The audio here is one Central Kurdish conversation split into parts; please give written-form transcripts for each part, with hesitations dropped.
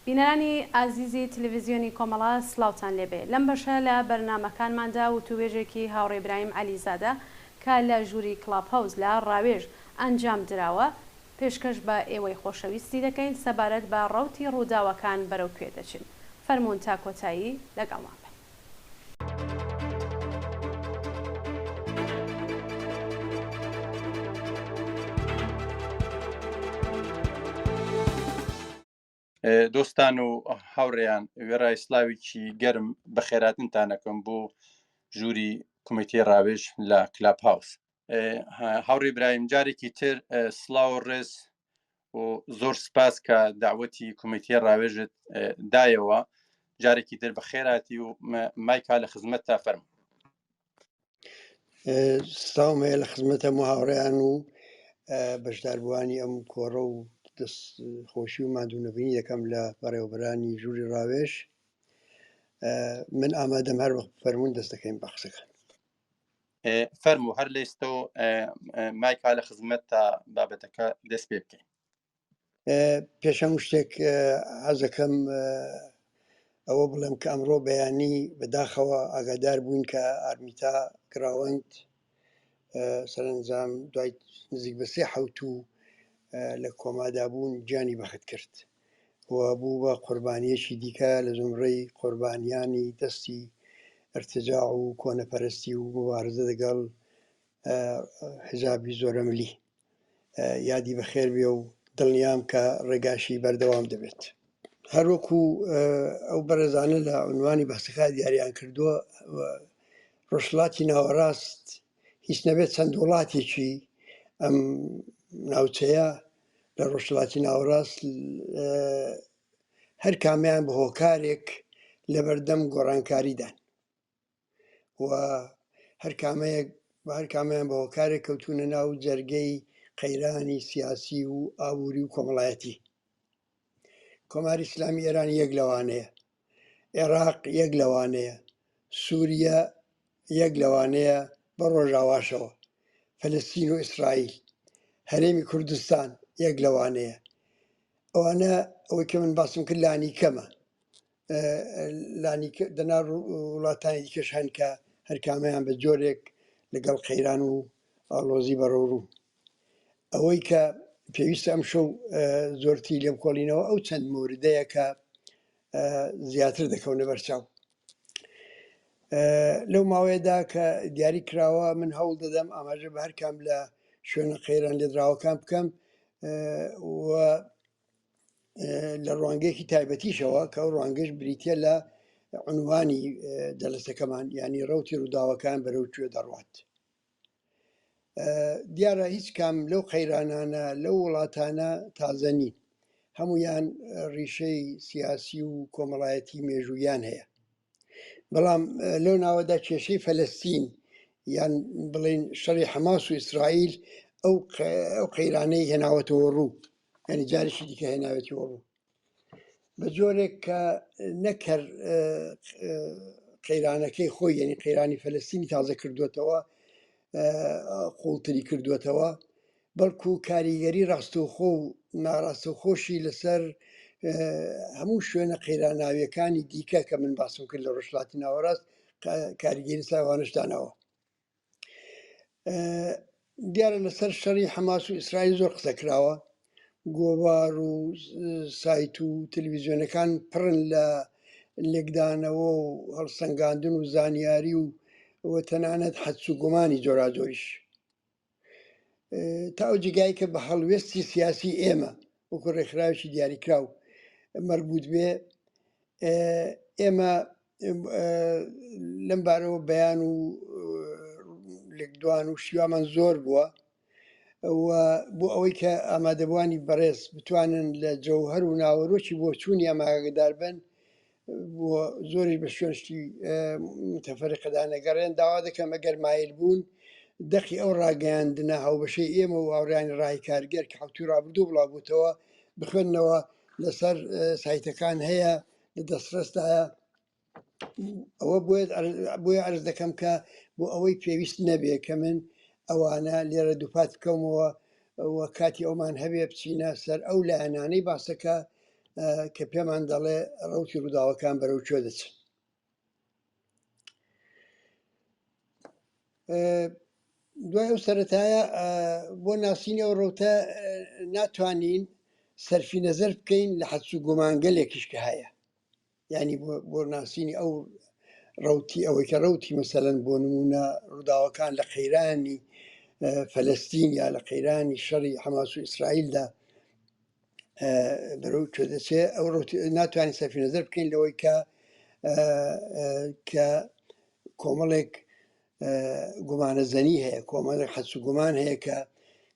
بینەرانی ئازیزی تەلەڤیزیۆنی کۆمەڵە سڵاوتان لێبێ لەم بەشە لە بەرنامەکانماندا وتوێژێکی هاوڕێ برایم عەلیزادە کە لە ژووری کڵاب هاوس لە ڕاوێژ ئەنجام دراوە پێشکەش بە ئێوەی خۆشەویستی دەکەین سەبارەت بە ڕەوتی ڕووداوەکان بەرەو کوێ دەچین. فەرموون تا کۆتایی لەگەڵمان بن. دۆستان و هاوڕێیان وێڕای سلاوێکی گەرم بە خێراتنتانەکەم بۆ ژووری کومیتەی ڕاوێژ لە کلاب هاوس. هاوڕێ برایم جارێکی تر سڵاو و ڕێز و زۆر سپاس کە داوەتی کومیتەی ڕاوێژت دایەوە. جارێکی تر بە خێراتی و مایکا لە خزمەت تا فەرموو. ساومەیە لە خزمەتە هاوڕێیان و بەشداربووانی ئەم کۆڕە و خۆشی و مادوونەبینی یەکەم لە بەڕێوەبەرانی ژووری ڕاوێژ. من ئامادەم هەر وەخت فەرموون دەست دەکەین بە قسەکان. فەرموو هەر لێستەوە مایکا لە خزمەت تا بابەتەکە دەست پێ بکەین. پێشەم شتێک حەز دەکەم ئەوە بڵێم کە ئەمڕۆ بەیانی بەداخەوە ئاگادار بووین کە ئارمیتا گراوەند سەرنجام دوای نزیک بە 3 حەوتوو لە کۆمادا بوون گیانی بەخت کرد و بوو بە قوربانیەکی دیکە لە زمرەی قوربانیانی دەستی ارتجاع و کۆنەپەرستی و مبارزە لەگەڵ حزابی زۆرەملی. یادی بەخێر بێ و دڵنیام کە ڕێگاشی بەردەوام دەبێت. هەروەکو ئەو بەرەزانە لە عنوانی بەسەکە دیاریان کردووە ڕۆژهەڵاتی ناوەڕاست هیچ نەبێت چەند وڵاتێکی ئەم ناوچەیە لە ڕۆژهەڵاتی ناوەڕاست هەر کامیان بە هۆکارێک لە بەردەم گۆڕانکاریدان و هەر کامیان بە هۆکارێک کەوتونە ناو جەرگەی قەیرانی سیاسی و ئابووری و کۆمەڵایەتی. کۆماری ئیسلامی ئێران یەک لەوانەیە، عێراق یەک لەوانەیە، سووریا یەک لەوانەیە بە ڕۆژاواشەوە، فەلەستین و ئیسرائیل، هەرێمی کوردستان یەک لەوانەیە. ئەوانە ئەوەی کە من باسم کرد لانی کەمە، دەنا وڵاتانی دیکەش هەن کە هەر کامیان بە جۆرێک لەگەڵ قەیران و ئاڵۆزی بەڕۆڕوو. ئەوەی کە پێویستە ئەم شەو زۆرتی لێ بکۆڵینەوە ئەو چەند موردەیە کە زیاتر دەکەونە بەرچاو. لەو ماوەیەدا کە دیاری کراوە من هەوڵ دەدەم ئاماژە بە هەرکام لە شوێنە قەیران لێدراوەکان بکەم و لە ڕوانگەیەکی تایبەتیشەوە کە ئەو ڕوانگەش بریتە لە عنوانی جەلسەکەمان، ینی ڕەوتی ڕووداوەکان بەرەو کوێ دەڕوات. دیارە هیچ کام لەو قەیرانانە لەو وڵاتانە تازە نین، هەمویان ڕیشەی سیاسی و کۆمەڵایەتی مێژوویان هەیە. بەڵام لەو ناوەدا کێشەی فەلەستین یان بڵێن شەڕی حەماس و ئیسرائیل ئەو قەیرانەی هێناوەتەوە ڕوو، ینی جارێکی دیکە هێناوەتەوە ڕوو بە جۆرێک کە نەکەر قەیرانەکەی خۆی، یعنی قەیرانی فەلەستینی تازە کردوێتەوە، قوڵتری کردوێتەوە، بەڵکو کاریگەری ڕاستەوخۆ و ناڕاستەوخۆشی لەسەر هەموو شوێنە قەیراناویەکانی دیکە کە من باسم کرد لە ڕۆژهەڵاتی ناوەڕاست کاریگەری ساوانشدانەوە. دیارە لەسەر شەڕی حەماس و ئیسرائیل زۆر قسە کراوە، گۆڤار و سایت و تەلەڤیزیۆنەکان پڕن لە لێکدانەوە و هەڵسەنگاندن و زانیاری و تەنانەت حەدس و گومانی جۆراجۆریش، تا ئەو جگای کە بە هەڵوێستی سیاسی ئێمە وەکو ڕێکخراوێکی دیاریکراو مەربوط بێ، ئێمە لەم بارەوە بەیان و لێکدوان و شیوامان زۆر بووە و بۆ ئەوەی کە ئامادەبوانی بەڕێز بتوانن لە جەوهەر و ناوەڕۆکی بۆ چوونی ئاماگەدار بن بۆ زۆری بە شوێنشتی متەفەرقەدا نەگەڕێن. داوا دەکەم ئەگەر مایل بوون دەقی ئەو ڕاگەیاندنە هاوبەشەی ئێمە و هاوڕێیانی ڕاهی کارگەر کە حوتی ڕابردوو بڵاوبووتەوە بخوێننەوە، لەسەر سایتەکان هەیە، لە دەستڕستایە. ئەوە بۆیە عەرز دەکەم کە بۆ ئەوەی پێویست نەبێ کە من ئەوانە لێرە دووپات بکەمەوە و کاتی ئەومان هەبێ بچینە سەر ئەو لایەنانەی باسەکە کە پێمان دەڵێ ڕەوتی ڕووداوەکان بەرەو کوێ دەچن. دوای ئەو سەرەتایە بۆ ناسینی ئەو ڕەوتە ناتوانین سەرفی نەزەر بکەین لە حەدس و گومانگەلێکیش کە هەیە، ینی بۆ ناسینی ئەو ڕەوتی ئەوەی کە ڕەوتی مەسەلەن بۆ نمونە ڕووداوەکان لە قەیرانی فەلەستین یا لە قەیرانی شەڕی حەماس و ئیسرائیلدا بەرەو کوێ دەچێ، ئەو ناتوانین سەرفی نەزەر بکەین لەوەی کە کۆمەڵێک گومانەزەنی هەیە، کۆمەڵێک حەدس و گومان هەیە کە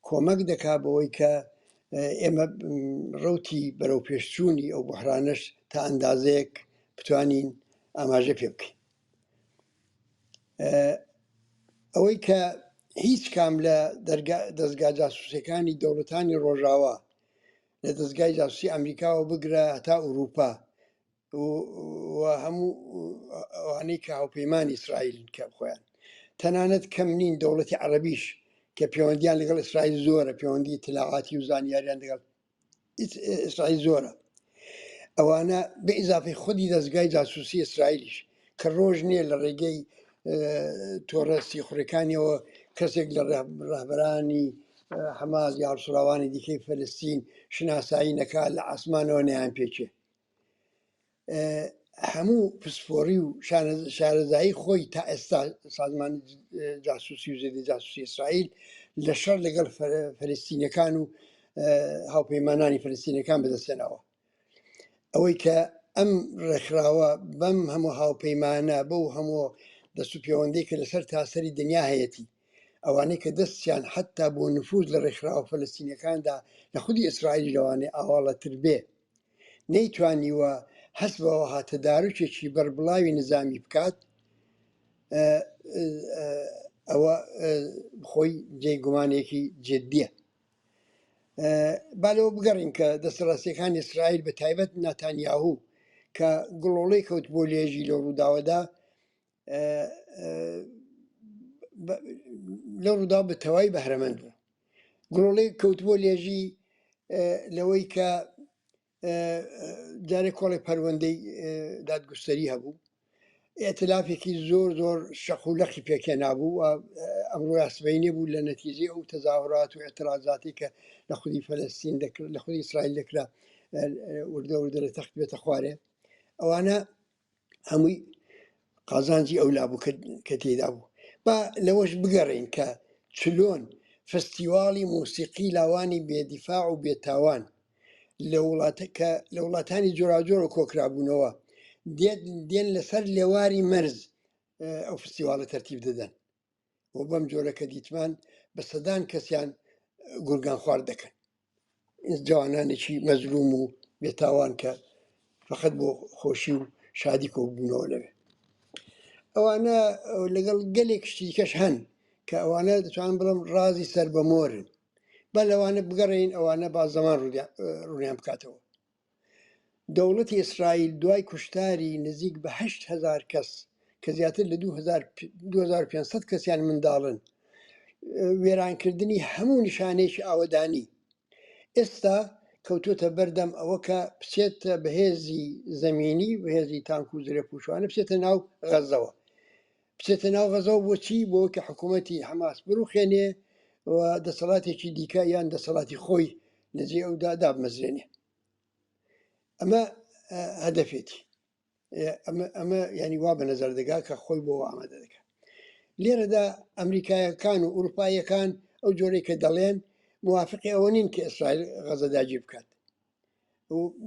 کۆمەک دەکا بەوەی کە ئێمە ڕەوتی بەرەو پێشچوونی ئەو بحرانەش تا ئەندازەیەک بتوانین ئاماژە پێ بکەین. ئەوەی کە هیچ کام لە دەستگا جاسوسەکانی دەوڵەتانی ڕۆژاوا لە دەستگای جاسوسی ئەمریکاوە بگرە هەتا ئوروپا و هەموو ئەوانەی کە هاوپەیمانی ئیسرائیل کە خۆیان تەنانەت کەم نین دەوڵەتی عەرەبیش کە پەیوەندیان لەگەڵ ئیسرائیل زۆرە، پەیوەندی اطلاعاتی و زانیاریان لەگەڵ ئیسرائیل زۆرە، ئەوانە بە ئیزافەی خودی دەستگای جاسوسی ئیسرائیلیش کە ڕۆژ نییە لە ڕێگەی تۆڕە سیخوڕەکانیەوە کەسێک لە ڕاهبەرانی حەماس یا هەڵسوراوانی دیکەی فەلەستین شناسایی نەکات لە ئاسمانەوە نەیان پێچێ. هەموو پسپۆڕی و شارەزایی خۆی تا ئێستا سازمان جاسوسی و زێدە جاسوسی ئیسرائیل لە شەڕ لەگەڵ فەلەستینیەکان و هاوپەیمانانی فەلەستینیەکان بەدەستێناوە. ئەوەی کە ئەم ڕێکخراوە بەم هەموو هاوپەیمانە بەو هەموو دەست و پەیوەندەی کە لەسەر تاسەری دنیا هەیەی ئەوانەی کە دەستیان حتا بۆ نفوذ لە ڕێکخراوە فەلەستینیەکاندا لە خودی ئیسرائیل لەوانێ ئاواڵەتر بێ، نەیتوانیوە هەست بەوە هاتە داروچێکی بەربڵاوی نظامی بکات، ئەوە خۆی جێگومانێکی جددیە. با لەوە بگەڕین کە دەسەڵاتیەکانی ئیسرائیل بە تایبەت ناتانیاهوو کە گڵۆڵەی کەوت بۆ لێژی لە ڕووداوەدا لە ڕوودا بە تەواوی بەهرەمەند بوو. گڵۆڵەی کەوت بۆ لێژی لەوەی کە جارێک کۆڵی پەروەندەی دادگستەری هەبوو، ئێتلافێکی زۆر زۆر شەقولەقی پێکێنابوو و ئەمڕۆ یاسبەینێ بوو لە نەتیجەی ئەو تەزاوڕات و ئێترازاتی کە لە خودی فەلەستین لە خودی ئیسرائیل دەکرا وردە وردە لە تەخت بێتە خوارێ، ئەوانە هەمووی قازانجی ئەولا بوو کە تێدا بوو. با لەوەش بگەڕین کە چلۆن فستیواڵی موسیقی لاوانی بێدیفاع و بێتاوان لە وڵاتانی جۆراجۆر و کۆکرابوونەوە دێن لەسەر لێواری مەرز ئەو فستیواڵە تەرتیب دەدەن و بەم جۆرەکە دیتمان بە سەدان کەسیان گورگان خوارد دەکەن، جوانانێکی مەزلوم و بێتاوان کە فقط بۆ خۆشی و شادی کۆبوونەوە لەوێ. ئەوانە لەگەڵ گەلێک شتیکەش هەن کە ئەوانە دەتوانن بڵم ڕازی سەر بە مۆرن، بە لەوانە بگەڕین ئەوانە با زەمان ڕوونیان بکاتەوە. دەوڵەتی ئیسرائیل دوای کوشتاری نزیک بە 8,000 کەس کە زیاتر لە 2500 کەسیان منداڵن، وێرانکردنی هەموو نیشانەیەکی ئاوەدانی، ئێستا کەوتۆتە بەردەم ئەوە کە بچێتە بەهێزی زەمینی بەهێزی تانک و زرە پوشوانە بچێتە ناو غەزەوە، بچێتە ناو غەزەوە بۆچی؟ بۆ کە حکوومەتی حەماس بڕوخێنێ و دەسەڵاتێکی دیکە یان دەسەڵاتی خۆی لەجێ ئەودا دابمەزرێنێ. ئەمە هەدەفێتی، ئەمە ینی وا بە نەزەر دەگا کە خۆی بۆ ئامادە دەکات. لێرەدا ئەمریکایەکان و ئوروپایەکان ئەو جۆرەی کە دەڵێن موافقی ئەوە نین کە ئیسرائیل غەزە داگیر بکات،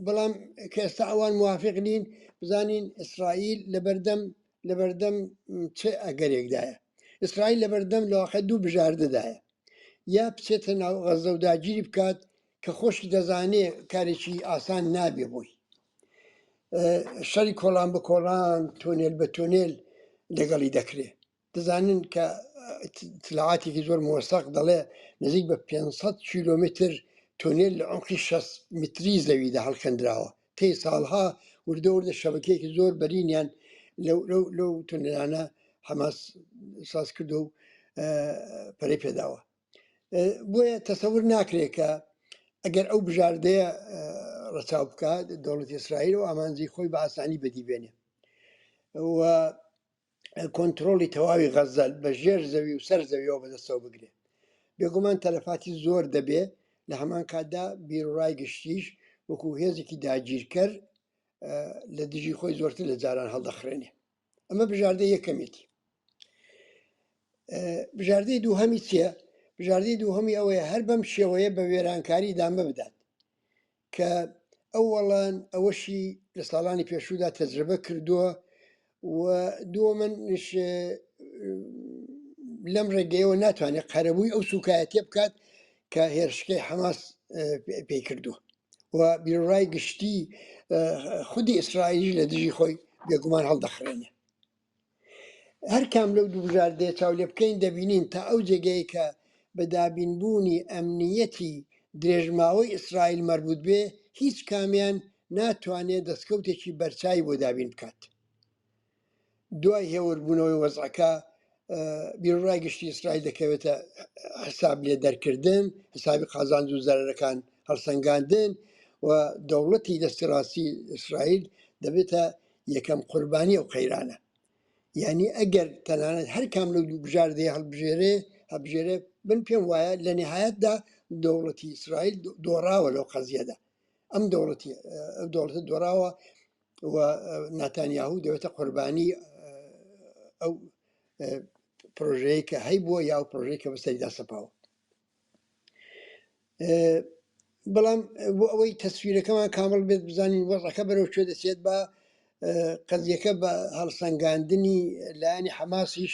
بەڵام کە ئێستا ئەوان موافق نین بزانین ئیسرائیل لەبەردەم چه ئەگەرێکدایە. ئیسرائیل لەبەردەم لەواقع دوو بژاردەدایە، یا بچێتە ناو غەزە و داگیری بکات کە خۆشی دەزانێ کارێکی ئاسان نابێ بۆی، شەڕی کۆڵان بە کۆڵان تۆنێل بە تۆنێل لەگەڵی دەکرێت. دەزانن کە اطلاعاتێکی زۆر مۆسەق دەڵێ نزیک بە 500 کیلۆمتر تۆنێل لە عمقی 6 متری زەویدا هەڵکەندراوە. تێی ساڵها وردە وردە شەبکەیەکی زۆر بەرینیان لەو تۆنێلانە حەماس ساز کردو و پەرەی پێداوە. بۆیە تەسەور ناکرێت کە ئەگەر ئەو بژاردەیە ڕەچاو بکات دەوڵەتی ئیسرائیل و ئامانجی خۆی بە ئاسانی بەدیبێنێ و کۆنتترۆلی تەواوی غەزەل بە ژێر زەوی و سەر زەویەوە بەدەستەوە بگرێ بێگومان تەلەفاتی زۆر دەبێ لە هەمان کاتدا بیرڕای گشتیش وەکو هێزێکی داگیرکەر لە دژی خۆی زۆرتر لە جاران هەڵدەخرێنێ ئەمە بژاردە یەکەمێتی بژاردەی دووهەمی چییە؟ بژاردەی دووهەمی ئەوەیە هەر بەم شێوەیە بە وێرانکاری دامە بدات کە ئەوەڵەن ئەوەشی لە ساڵانی پێشوودا تەجربە کردووە و دووەمەش لەم ڕێگەیەوە ناتوانێت قەرەبووی ئەو سوکایەتێ بکات کە هێرشکەی حەماس پێی کردووە و بیرڕای گشتی خودی ئیسرائیلی لە دژی خۆی بێگومان هەڵدەخرێنێ هەر کام لەو دوو بژاردەیە چاو لێ بکەین دەبینین تا ئەو جێگەی کە بە دابینبوونی ئەمنیەتی درێژماوەی ئیسرائیل مەربوط بێ هیچ کامیان ناتوانێت دەستکەوتێکی بەرچاوی بۆ دابین بکات دوای هێوەربوونەوەی وەزعەکە بیرڕای گشتی ئیسرائیل دەکەوێتە حساب لێ دەرکردن حسابی قازانج و زەرەرەکان هەڵسەنگاندن و دەوڵەتی دەستی ڕاستی ئیسرائیل دەبێتە یەکەم قوربانی ئەو قەیرانە یعنی ئەگەر تەنانەت هەر کام لەو دوو بژاردەیە هەڵبژێرێ بن پێم وایە لە نهایەتدا دەوڵەتی ئیسرائیل دۆڕاوە لەو قەزیەدا ئەم دەوڵەتە دۆڕاوە و ناتانیاهو دەوێتە قوربانی ئەو پرۆژەیە کە هەیبووە یا پرۆژەیە کە بەسەریدا سەپاوە بەڵام بۆ ئەوەی تەسویرەکەمان کامل بێت بزانین وەزعەکە بەرەو کوێ دەچێت بە قەزیەکە بە هەڵسەنگاندنی لایەنی حەماسیش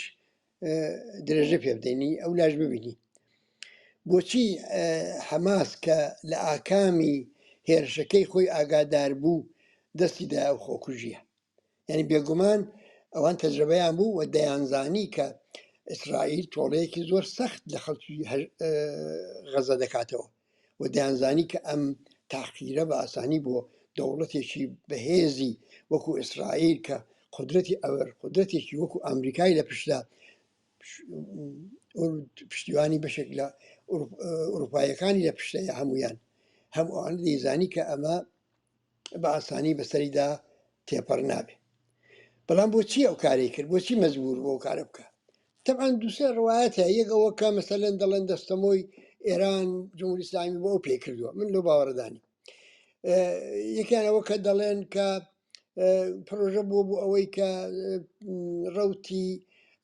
درێژە پێ بدەینی ئەو لاش ببینی بۆچی حەماس کە لە ئاکامی هێرشەکەی خۆی ئاگادار بوو دەستی دایا و خۆکوژیە یعنی بێگومان ئەوان تەجربەیان بوو و دەیانزانی کە ئیسرائیل تۆڵەیەکی زۆر سەخت لە خەڵکی غەزە دەکاتەوە و دەیانزانی کە ئەم تاقیرە بە ئاسانی بۆ دەوڵەتێکی بەهێزی وەکو ئیسرائیل کە قدرەتی ئەوەر قدرەتێکی وەکو ئەمریکای لە پشتدا پشتیوانی بەشێک لە ئوروپایەکانی لە پشتەیە هەمویان هەم ئەوانە دەیزانی کە ئەمە بە ئاسانی بەسەریدا تێپەڕ نابێ بەڵام بۆچی ئەو کارەی کرد بۆچی مەجبور بۆ کارە بکە طبعا دووسێ ڕوایەتە یەک ئەوە کە مەسەلەن دەڵێن دەستەمۆی ئێران جمهوری ئیسلامی بۆ ئەو پێ کردووە من لەو باوەڕدانی یەکیان ئەوە کە دەڵێن کە پرۆژە بۆ ئەوەی کە ڕەوتی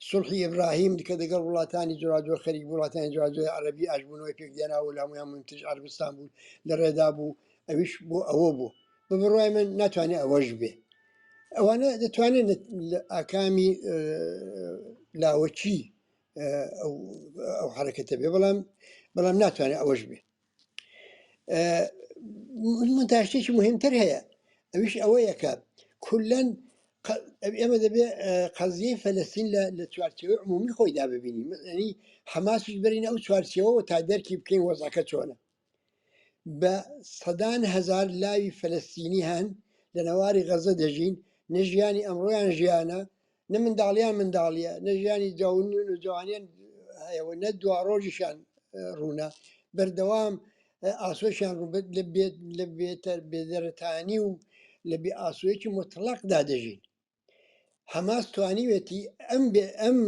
سڵحی ئیبراهیم کە دەگەڵ وڵاتانی جۆراجۆر خەریک وڵاتانی جۆراجۆر عەرەبی ئاژبوونەوەی پێکدێناوە لە هەمویان منتج عەربستان بوو لە ڕێدا بوو ئەویش بۆ ئەوە بوو بە بڕوای من ناتوانێت ئەوەش بێ ئەوانە دەتوانێت لە ئاکامی لاوەچی ئەو حرەکەتە بێ بەڵام ناتوانێت ئەوەش بێ منتاشتێکی مهمتر هەیە ئەویش ئەوەیە کە کولەن ئێمە دەبێ قەزیەی فەلەستین لە چوارچێوەی عمومی خۆیدا ببینی ینی حەماسیش بەرینە ئەو چوارچێوەوە تا دەرکی بکەین وەزعەکە چۆنە بە سەدان هەزار لاوی فەلەستینی هەن لە نەواری غەزە دەژین نە ژیانی ئەمڕۆیان ژیانە نە منداڵیان منداڵیە نە ژیانی جوانیان هەیەوە نە دوا ڕۆژیشان ڕوونە بەردەوام ئاسۆیشان لە بێدەرەتانی و لە بێ ئاسوەیەکی مطلقدا دەژین حەماس توانیوێتی ئەم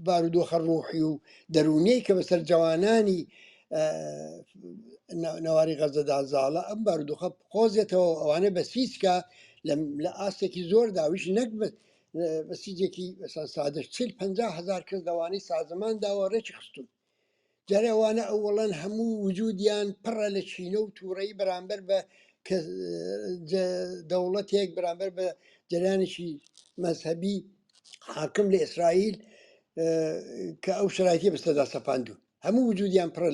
بارودۆخە ڕوحی و دەرونەی کە بەسەر جوانانی نەواری غەزەدا زاڵە ئەم بارودۆخە قۆزێتەوە ئەوانە بە سیسکە لە ئاستێکی زۆر داویش نەک بە سیجێکی سادە 40-50 هزار کەس دەوانەی سازمان داوە ڕێکی خستون جارێ ئەوانە ئەوڵەن هەموو وجودیان پڕە لە چینە و تووڕەیی بەرامبەر بە دەوڵەتێک بەرامبەر بە جەریانێکی مەذهەبی حاکم لە ئیسرائیل کە ئەو شرایطی بەستەدا سەپاندوون هەموو وجودیان پڕە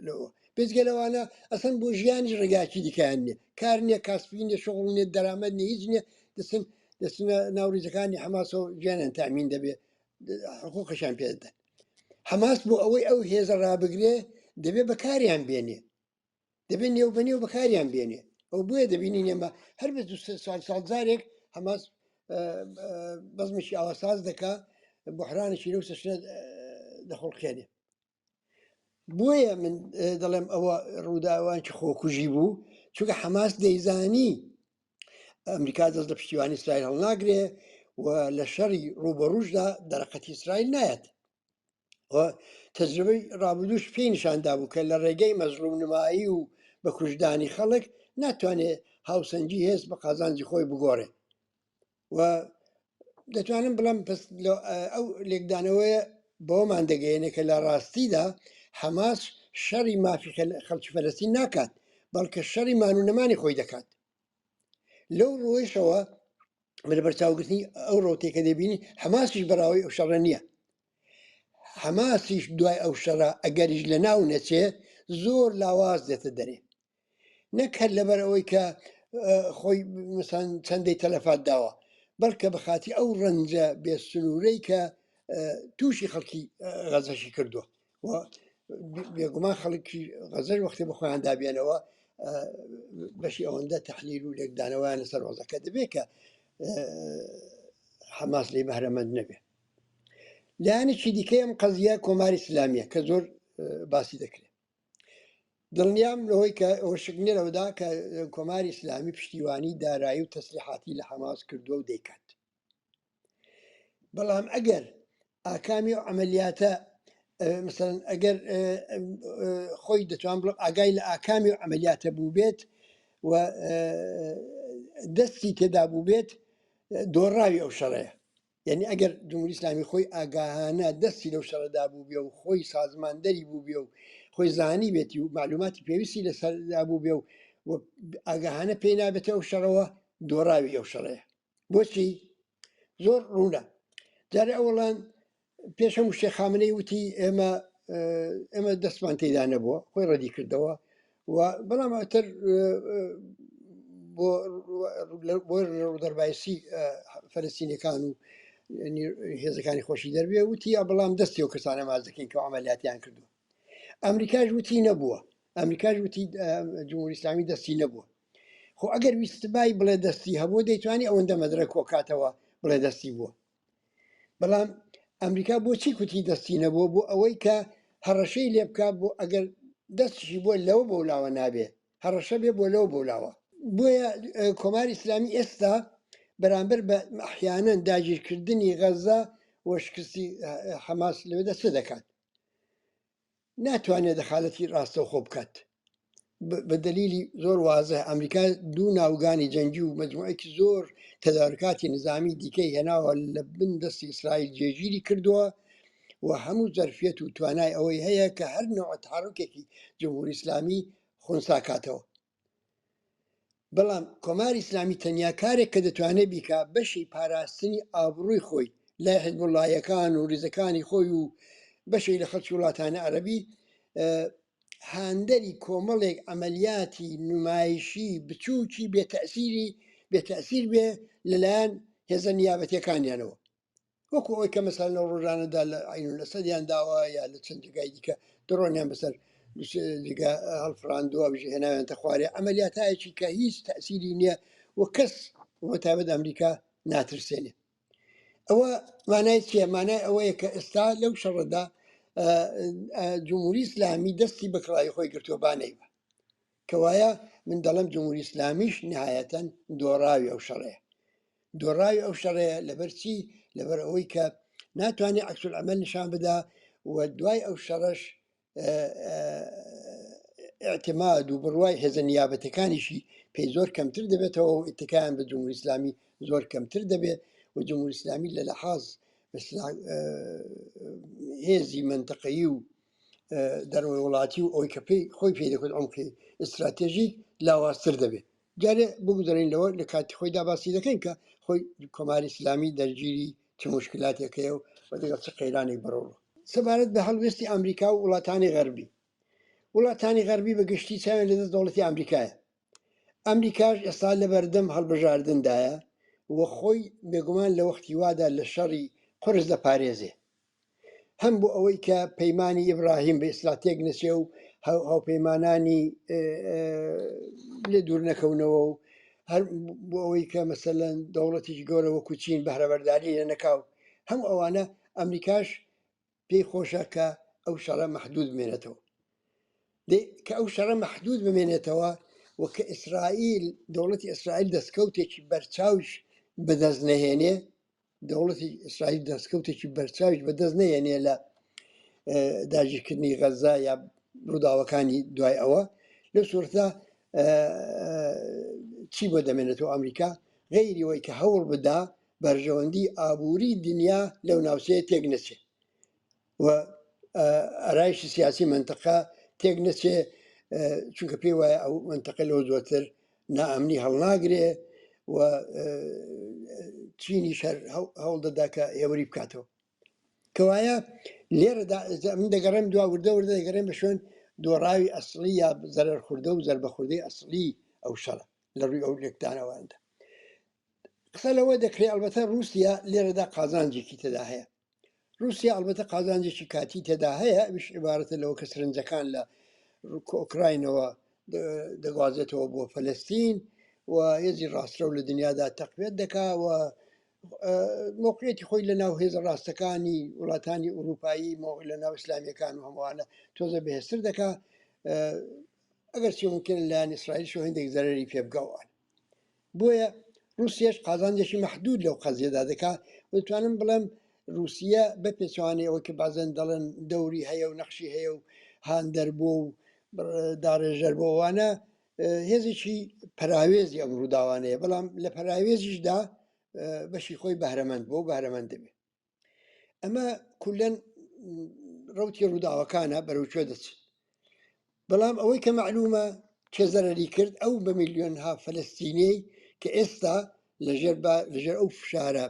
لەوە بێجگە لەوانە ئەسەن بۆ ژیانی ڕێگاکی دیکەیان نیە کار نییە کاسبی نیە شغڵ نیە دەرامەد نیە هیچ نییە دەچنە ناوریزەکانی حەماسەوە ژیانیان تامین دەبێت حقوقیشیان پێ دەدەن حەماس بۆ ئەوەی ئەو هێزە ڕابگرێ دەبێت بەکاریان بێنێ دەبێت نێوبەنێ و بەکاریان بێنێ ئەو بۆیە دەبینین ئێمە هەر بە ساڵزارێک حەماس بەزمێکی ئاواساز دەکا بحرانێکی لەو سەشنە دەخۆڵخێنێ بۆیە من دەڵێم ئەوە ڕووداوانکی خۆکوژی بوو چونکە حەماس دەیزانی ئەمریکا دەست لە پشتیوانی ئیسرائیل هەڵناگرێ و لە شەڕی ڕوبەڕووشدا دەرەقەتی ئیسرائیل نایەت تەجربەی ڕابردووش پێی نیشاندا بوو کە لە ڕێگەی مەزلوم نمایی و بە کوژدانی خەڵک ناتوانێت هاوسەنگی هێز بە قازانجی خۆی بگۆڕێ و دەتوانم بڵم ئەو لێکدانەوەی بۆمان دەگەیەنێ کە لە ڕاستیدا حەماس شەڕی مافی خەڵکی فەلەستین ناکات بەڵکە شەڕی مانونەمانی خۆی دەکات لەو ڕۆیشەوە لە بەرچاوگرتنی ئەو ڕۆتێکە دەبینی حەماسیش بەراوی ئەو شەڕە نییە حەماسیش دوای ئەو شەڕە ئەگەریش لە ناو نەچێ زۆر لاواز دێتە دەرێ نەک هەر لەبەر ئەوەی کە خۆی چەندەی تەلەفات داوە بەڵکە بەخاتی ئەو ڕەنجە بێسنوورەی کە تووشی خەڵکی غەزەشی کردووە بێگومان خەڵکی غەزەر وەختی بە خۆیان دابێنەوە بەشی ئەوەندە تەحلیل و لێکدانەوەیان لەسەر ڕۆزەکە دەبێت کە حەماس لێ بەهرەمەند نەبێ لایەنێکی دیکەی ئەم قەزیە کۆماری ئیسلامیە کە زۆر باسی دەکرێت دڵنیام لەهۆی کە ئەوە شکنێرەوەدا کە کۆماری ئیسلامی پشتیوانی دارایی و تەسلیحاتی لە حەماس کردووە و دەیکات بەڵام ئەگەر ئاکامی و عملیاتە مثلەن ئەگەر خۆی دەتوان بڵ ئاگای لە ئاکامی و عملیاتە بوو بێت و دەستی تێدا بوو بێت دۆڕاوی ئەو شەڕەیە یعنی ئەگەر جمهوری ئیسلامی خۆی ئاگاهانە دەستی لەو شەڕەدا بوو بێ و خۆی سازماندەری بوو بێ و خۆی زانی بێتی و معلوماتی پێویستی لەسەردا بوو بێ و ئاگاهانە پێی نابێتە ئەو شەڕەوە دۆڕاوی ئەو شەڕەیە بۆچی زۆر ڕوونە جارێ ئەوڵان پێش هەموو شێخ خامنەی وتی ئێمە دەستمان تێدا نەبووە خۆی ڕەدی کردەوە و بەڵام ئەتر بۆ ڕوودەربایسی فەلەستینیەکان و هێزەکانی خۆشی دەربێ وتی یا بەڵام دەستی و کەسانە ماز دەکەین کە عملیاتیان کردووە ئەمریکاش وتی نەبووە ئەمریکاش وتی جمهوری ئیسلامی دەستی نەبووە خۆ ئەگەر ویستبای بڵێ دەستی هەبوو دەیتوانی ئەوەندە مەدرە کۆکاتەوە بڵێ دەستی بووە بەڵام ئەمریکا بۆچی کوتی دەستی نەبووە بۆ ئەوەی کە هەڕەشەی لێ بکە بۆ ئەگەر دەستشی بۆ لەوە بۆلاوە نابێ هەڕەشە بێ بۆ لەوە بۆلاوە بۆیە کۆماری ئیسلامی ئێستا بەرامبەر بە ئەحیانەن داگیرکردنی غەزە وەشکستی حەماس لەوێ دەست دەکات ناتوانێت دەخالەتی ڕاستەوخۆ بکات بە دلیلی زۆر وازە ئەمریکا دوو ناوگانی جەنگی و مجموعەیەکی زۆر تەدارکاتی نظامی دیکەی هێناوە لە بن دەستی ئیسرائیل جێگیری کردووە و هەموو زەرفێت و توانای ئەوەی هەیە کە هەر نەوە تحرکێکی جمهوری ئیسلامی خونساکاتەوە بەڵام کۆماری ئیسلامی تەنیا کارێک کە دەتوانێت بیکا بەشی پاراستنی ئابڕووی خۆی لای حیزبوڵایەکان و ریزەکانی خۆی و بەشی لە خەڵکی وڵاتانە عەرەبی هاندەری کۆمەڵێک عملیاتی نمایشی بچووکی بێتەسیر بێ لەلایەن هێزە نیابەتیەکانیانەوە وەکو ئەوی کە مەسەڵەن لەو ڕۆژانەدا لە عین الەسەدیان داوە یا لە چەند جگای دیکە دڕۆنیان بەسەر دیگە هەڵفراندووە بژ هێناوێنتە خوارێ عملیاتایەکی کە هیچ تەسیری نییە و کەس وەتابەت ئەمریکا ناترسێنێ ئەوە مانای چیە مانای ئەوەیە کە ئێستا لەو شەڕەدا جمهوری ئیسلامی دەستی بەکڵاوی خۆی گرتووە بانەی بە کەوایە من دەڵم جمهوری ئیسلامیش نهایەتەن دۆڕاوی ئەو شەڕەیە دۆڕاوی ئەو شەڕەیە لەبەر چی لەبەر ئەوەی کە ناتوانێت عەکسولعەمەل نیشان بدا و دوای ئەو شەڕەش ئێعتیماد و بڕوای هێزە نیابەتەکانیشی پێی زۆر کەمتر دەبێتەوە و ئیتکایان بە جمهوری ئیسلامی زۆر کەمتر دەبێت و جمهوری ئیسلامی لە لەحاظ هێزی منتەقەیی و دەرەوەی وڵاتی و ئەوی کە خۆی پێی دەکەوت عمقی ئستراتێژیک لاوازتر دەبێت جارێ بگوزارین لەوە لە کاتی خۆیدا باسی دەکەین کە خۆی کۆماری ئیسلامی دەرگیری چ موشکلاتێکەیە و بەدەگەڵ چ قەیرانێک بەڕۆ سەبارەت بە هەڵوێستی ئەمریکا و وڵاتانی وڵاتانی غەربی بەگشتی چاوێن لەدەست دەوڵەتی ئەمریکایە ئەمریکاش ئێستا لە بەردەم هەڵبژاردندایە و خۆی بێگومان لە وەختی وادا لە شەڕی قورس دەپارێزێ هەم بۆ ئەوەی کە پەیمانی ئیبراهیم بە ئیسلاتێک نەچێ و هاوپەیمانانی لێ دوور نەکەونەوە و هەر بۆ ئەوەی کە مەسەلەن دەوڵەتێکی گەورە وەکو چین بەهرەبەرداری لە نەکاو هەم ئەوانە ئەمریکاش پێی خۆشە کە ئەو شەڕە مەحدود بمێنێتەوە کە ئەو شەڕە محدود بمێنێتەوە و کە ئیسرائیل دەوڵەتی ئیسرائیل دەستکەوتێکی بەرچاوش بەدەست نەهێنێ دەوڵەتی ئیسرائیل دەستکەوتێکی بەرچاوش بەدەست نەهێنێ لە داگیرکردنی غەزا یا ڕووداوەکانی دوای ئەوە لەو سوورەتە چی بۆ دەمێنێتەوە ئەمریکا غەیری ئەوەی کە هەوڵ بدا بەرژەوەندی ئابووری دنیا لەو ناوچەیە تێک نەچێت و ئارایشی سیاسی منتەقە تێک نەچێ چونکە پێی وایە ئەو منتەقە لەوە زۆرتر نائەمنی هەڵناگرێ و چینیش هەوڵ دەدا کە ئێوەری بکاتەوە کەوایە لێرەدا من دەگەڕێم دوا وردە دەگەڕێم بە شوێن دۆڕاوی ئەسڵی یا زەرەرخوردە و زەربەخوردەی ئەسڵی ئەو شەڕە لە ڕووی ئەو لێکدانەوەدا قسە لەوە دەکرێت ئەلبەتە رووسیا لێرەدا قازانجێکی تێدا هەیە رووسیا ئەلبەتە قازانجێکی کاتی تێدا هەیە ئەویش عیبارەتە لەوە کە سرنجەکان لە ئوکراینەوە دەگوازێتەوە بۆ فەلەستین و هێزی ڕاسترە و لە دنیادا تەقویەت دەکا و موقعیەتی خۆی لە ناو هێزە ڕاستەکانی وڵاتانی ئوروپایی لە ناو ئیسلامیەکان و هەمووانە تۆزە بەهێزتر دەکا ئەگەر چی ممکن لایەن ئیسرائیل شو هەندێک زەرەری پێ بگەوان بۆیە رووسیاش قازانجێکی محدود لەو قەزیەدا دەکا و دەتوانم بڵێم رووسیا بە پێچوانەوە کە بازەن دەڵێن دەوری هەیە و نەخشی هەیە و هاان دەربۆ و داڕێژەر بۆوانە هێزێکی پەراوێزی ئەم ڕووداوانەیە بەڵام لە پەراوێزیشدا بەشی خۆی بەهرەمەند بۆ بەهرەمەند دەبێت ئەمە کولەن ڕوتی ڕووداوەکانە بەرەوچێ دەچێت بەڵام ئەوەی کە معلومە چه زەرەری کرد ئەو بە میلیۆنها فەلەستینەی کە ئێستا لەژێر ئەو فشارە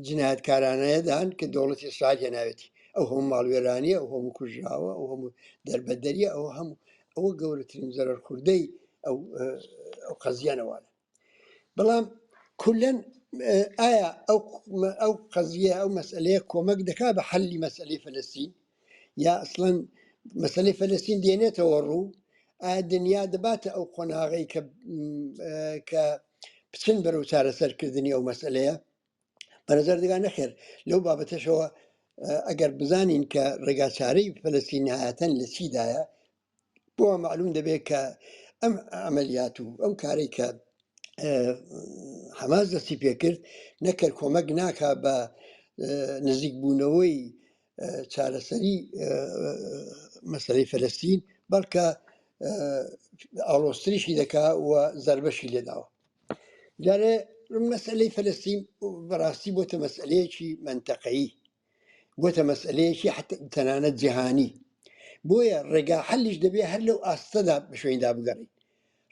جنایەتکارانەیەدان کە دەوڵەتی ئیسرائیل هێناوێتی ئەو هەموو ماڵوێرانیە ئەو هەموو کوژراوە ئەو هەموو دەربەدەریە ئەو هەموو ئەوە گەورەترین زەرەرخوردەی ئەو قەزیانەوانە بەڵام کولەن ئایا ئەو قەزیە ئەو مەسئلەیە کۆمەک دەکا بە حەلی مەسئلەی فەلەستین یا ئەسڵەن مەسئلەی فەلەستین دێنێتەوە ڕوو ئایا دنیا دەباتە ئەو قۆناغەی کە بچن بەرەو چارەسەرکردنی ئەو مەسئلەیە بەنەزەر دەگا نەخێر لەو بابەتەشەوە ئەگەر بزانین کە ڕێگاچارەی فەلەستین نهایەتەن لە چیدایە بۆ معلوم دەبێت کە ئەم ئەمەلیات و ئەم کارێک کە حەماس دەستی پێکرد نەکرد کۆمەک ناکا بە نزیک بوونەوەی چارەسەری مەسەلەی فەلەستین بەڵکە ئاڵۆستریشی دەکا و زەربەشی لێداوە جارێ مەسئلەی فەلەستین بەڕاستی بۆتە مەسئلەیەکی منتەقەیی بۆتە مەسئلەیەکی تەنانەت جیهانی بۆیە ڕێگا حەلیش دەبێت هەر لەو ئاستەدا بە شوێندا بگەڕین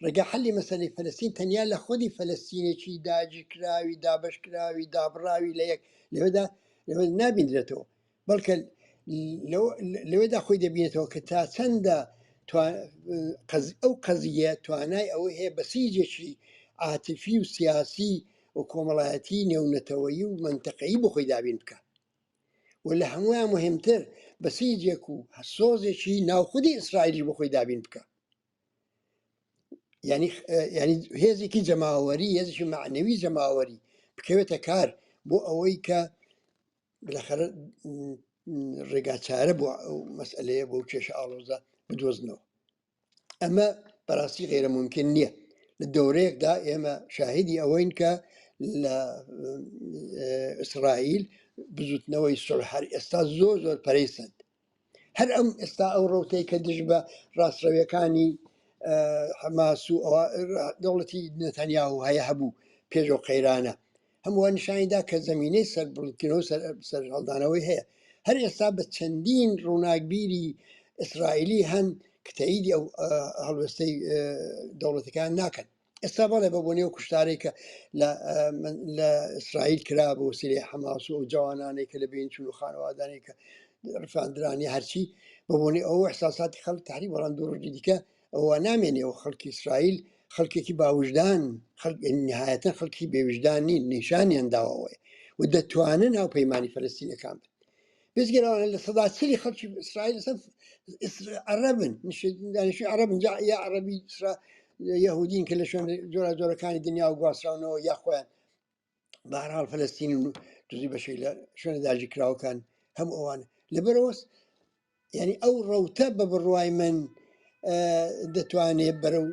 ڕێگا حەلی مەسەلەی فەلەستین تەنیا لە خودی فەلەستینێکی داگیرکراوی دابەشکراوی دابڕاوی لە یەک لەوێدا نابینرێتەوە بەڵکە لەوێدا خۆی دەبینێتەوە کە تا چەندە ئەو قەزیە توانای ئەوەی هەیە بەسیجێکی عاتفی و سیاسی و کۆمەڵایەتی نێونەتەوەیی و منتەقەیی بۆ خۆی دابین بکە و لە هەمویان مهمتر بەسیجێک و سۆزێکی ناوخودی ئیسرائیلی بۆ خۆی دابین بکە ینی هێزێکی جەماوەری هێزێکی معنەوی جەماوەری بکەوێتە کار بۆ ئەوەی کە بالاخره ڕێگاچارە بۆ ئەو مەسئلەیە بۆ کێشە ئاڵۆزە بدۆزنەوە ئەمە بەڕاستی غیرە ممکن نییە لە دەورەیەکدا ئێمە شاهدی ئەوەین کە لە ئیسرائیل بزوتنەوەی سڵح هەر ئێستا زۆر پەرەیسەند هەر ئەم ئێستا ئەو ڕۆتەی کە دژ بە ڕاستڕەویەکانی حەماس و دەوڵەتی نەتەنیاهو هەیە هەبوو پێشەوە قەیرانە هەمووان نیشانیدا کە زمینەی سەربڵکردنەوە سەر هەڵدانەوەی هەیە هەر ئێستا بە چەندین ڕووناکبیری ئیسرائیلی هەن کە تەئیدی ئەو هەڵوێستەی دەوڵەتەکان ناکەن ئێستا بەڵێ بە بۆ نێو کوشتارێک کە لە ئیسرائیل کرا بە وسیلەی حەماس و جوانانێک کە لە بین چون و خانەوادانێک کە ڕفاندرانی هەرچی بە بۆنی ئەو ئەحساساتی خەڵک تحریف بەڵام دوو ڕۆژی دیکە ئەوە نامێنێەوە خەڵکی ئیسرائیل خەڵکێکی باوجدان نهایەتەن خەڵکی بێوجدان نین نیشانیان داوەوەی و دەتوانن هاوپەیمانی فەلەستینەکان بن بێزگەرەوە لە سەدا چلی خەڵکی ئیسرائیل عەرەبن دانیشتوی عەرەبن یا عەرەبی یەهودین کە لە شوێن جۆرەکانی دنیا و گواستراونەوە یا خۆیان بەهەرحاڵ فەلەستین و توزی بەشەی لە شوێنە داگیرکراوەکان هەموو ئەوانە لەبەرەوە يعني ئەو ڕەوتە بە بڕوای من دەتوانێت بەرەو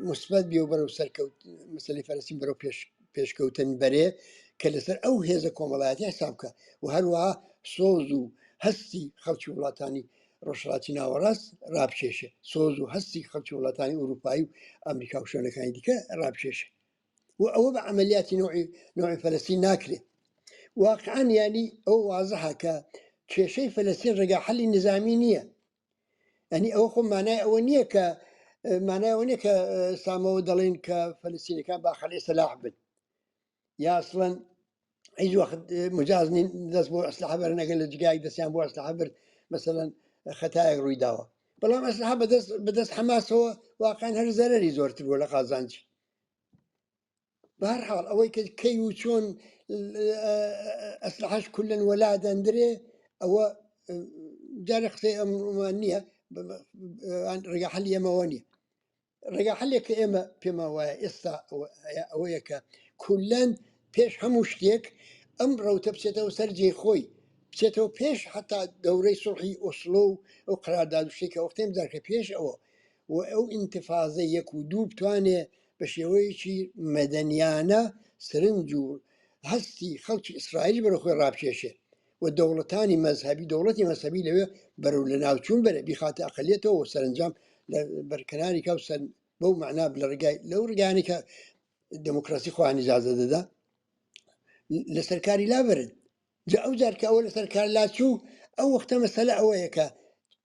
مثبت بێ و بەرەو سەرکەوت مەسەلەی فەلەستین بەرەو پێشکەوتن بەرێ کە لەسەر ئەو هێزە کۆمەڵایەتی حساب بکە و هەروەها سۆز و هەستی خەڵکی وڵاتانی ڕۆژهەڵاتی ناوەڕاست ڕابکێشێ سۆز و هەستی خەڵکی وڵاتانی ئوروپایی و ئەمریکا و شوێنەکانی دیکە ڕابکێشێ و ئەوە بە عملیاتی نوعی فەلەستین ناکرێت واقعا ینی ئەو وازەها کە کێشەی فەلەستین ڕێگا حەلی نظامی نییە ئەنی ئەوە خۆ مانای ئەوە نییە کە مانای ئەوە نییە کە سامەوە دەڵێن کە فەلەستینەکان باخەلێ سەلاح بن یا ئەسڵەن هیچ وەخت مجاز نین دەست بۆ ئەسلحە بەرن ئەگەر لە جگای دەستیان بۆ ئەسلحە برد مەسەلەن خەتایەک ڕووی داوە بەڵام ئەسلحە بەدەست حەماسەوە واقعا هەر زەرەری زۆرتر بووە لە قازانجی بەهەرحاڵ ئەوەی کە کەی و چۆن ئەسلحەش کولن وەلا دەندرێ ئەوە جارە قسەی ئەمڕۆمان نییە ڕێگا حەلی ئێمەوە نییە ڕێگا حەلێک کە ئێمە پێمە وایە ئێستا ئەوەیە کە کولەن پێش هەموو شتێک ئەم ڕەوتە بچێتەوە سەر جێی خۆی بچێتەوە پێش حتا دەورەی سوڵحی ئۆسلۆ و ئەو قرارداد و شتێکە وەختەی بزارکە پێش ئەوە و ئەو ئینتفاازە یەک و دوو بتوانێ بە شێوەیەکی مەدەنیانە سرنج و هەستی خەڵکی ئیسرائیل بەرەخۆی ڕابکێشێ و دەوڵەتانی مەذهبی دەوڵەتی مەذهبی لەوێ بەرەو لە ناوچوون بەرە بیخاتە ئەقلیێتەوە سەرنجام لە بەرکەناری کاو سەر بەو معنا لە ڕگای لەو ڕگانی کە دموکراسی خۆیان ئیجازە دەدا لە سەرکاری لابرن جا ئەو جار کە ئەوە لە سەرکار لاچوو ئەو وەختە مەسەلە ئەوەیە کە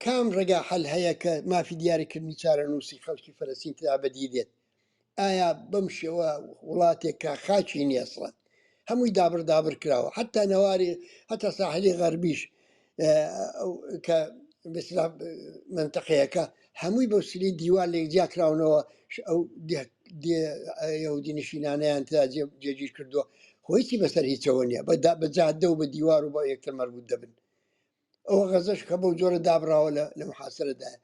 کام ڕێگا حەل هەیە کە مافی دیاریکردنی چارەنووسی خەڵکی فەلەستین تدا بەدی دێت ئایا بەم شێوە وڵاتێک کا خاچی نیەسڵەن هەمووی دابر کراوە حتا نەواری هەتا ساحلی غەربیش کە بەسلا منتەقەیەەکە هەمووی بە وسیلی دیوار لێکجیا کراونەوە ئەو یەهودی نشینانەیان تا جێگیر کردووە خۆیکی بەسەر هیچەوە نییە بە جادە و بە دیوار و بە یەکتر مەربوط دەبن ئەوە غەزەش کە بەو جۆرە دابراوە لە محاسرەدایە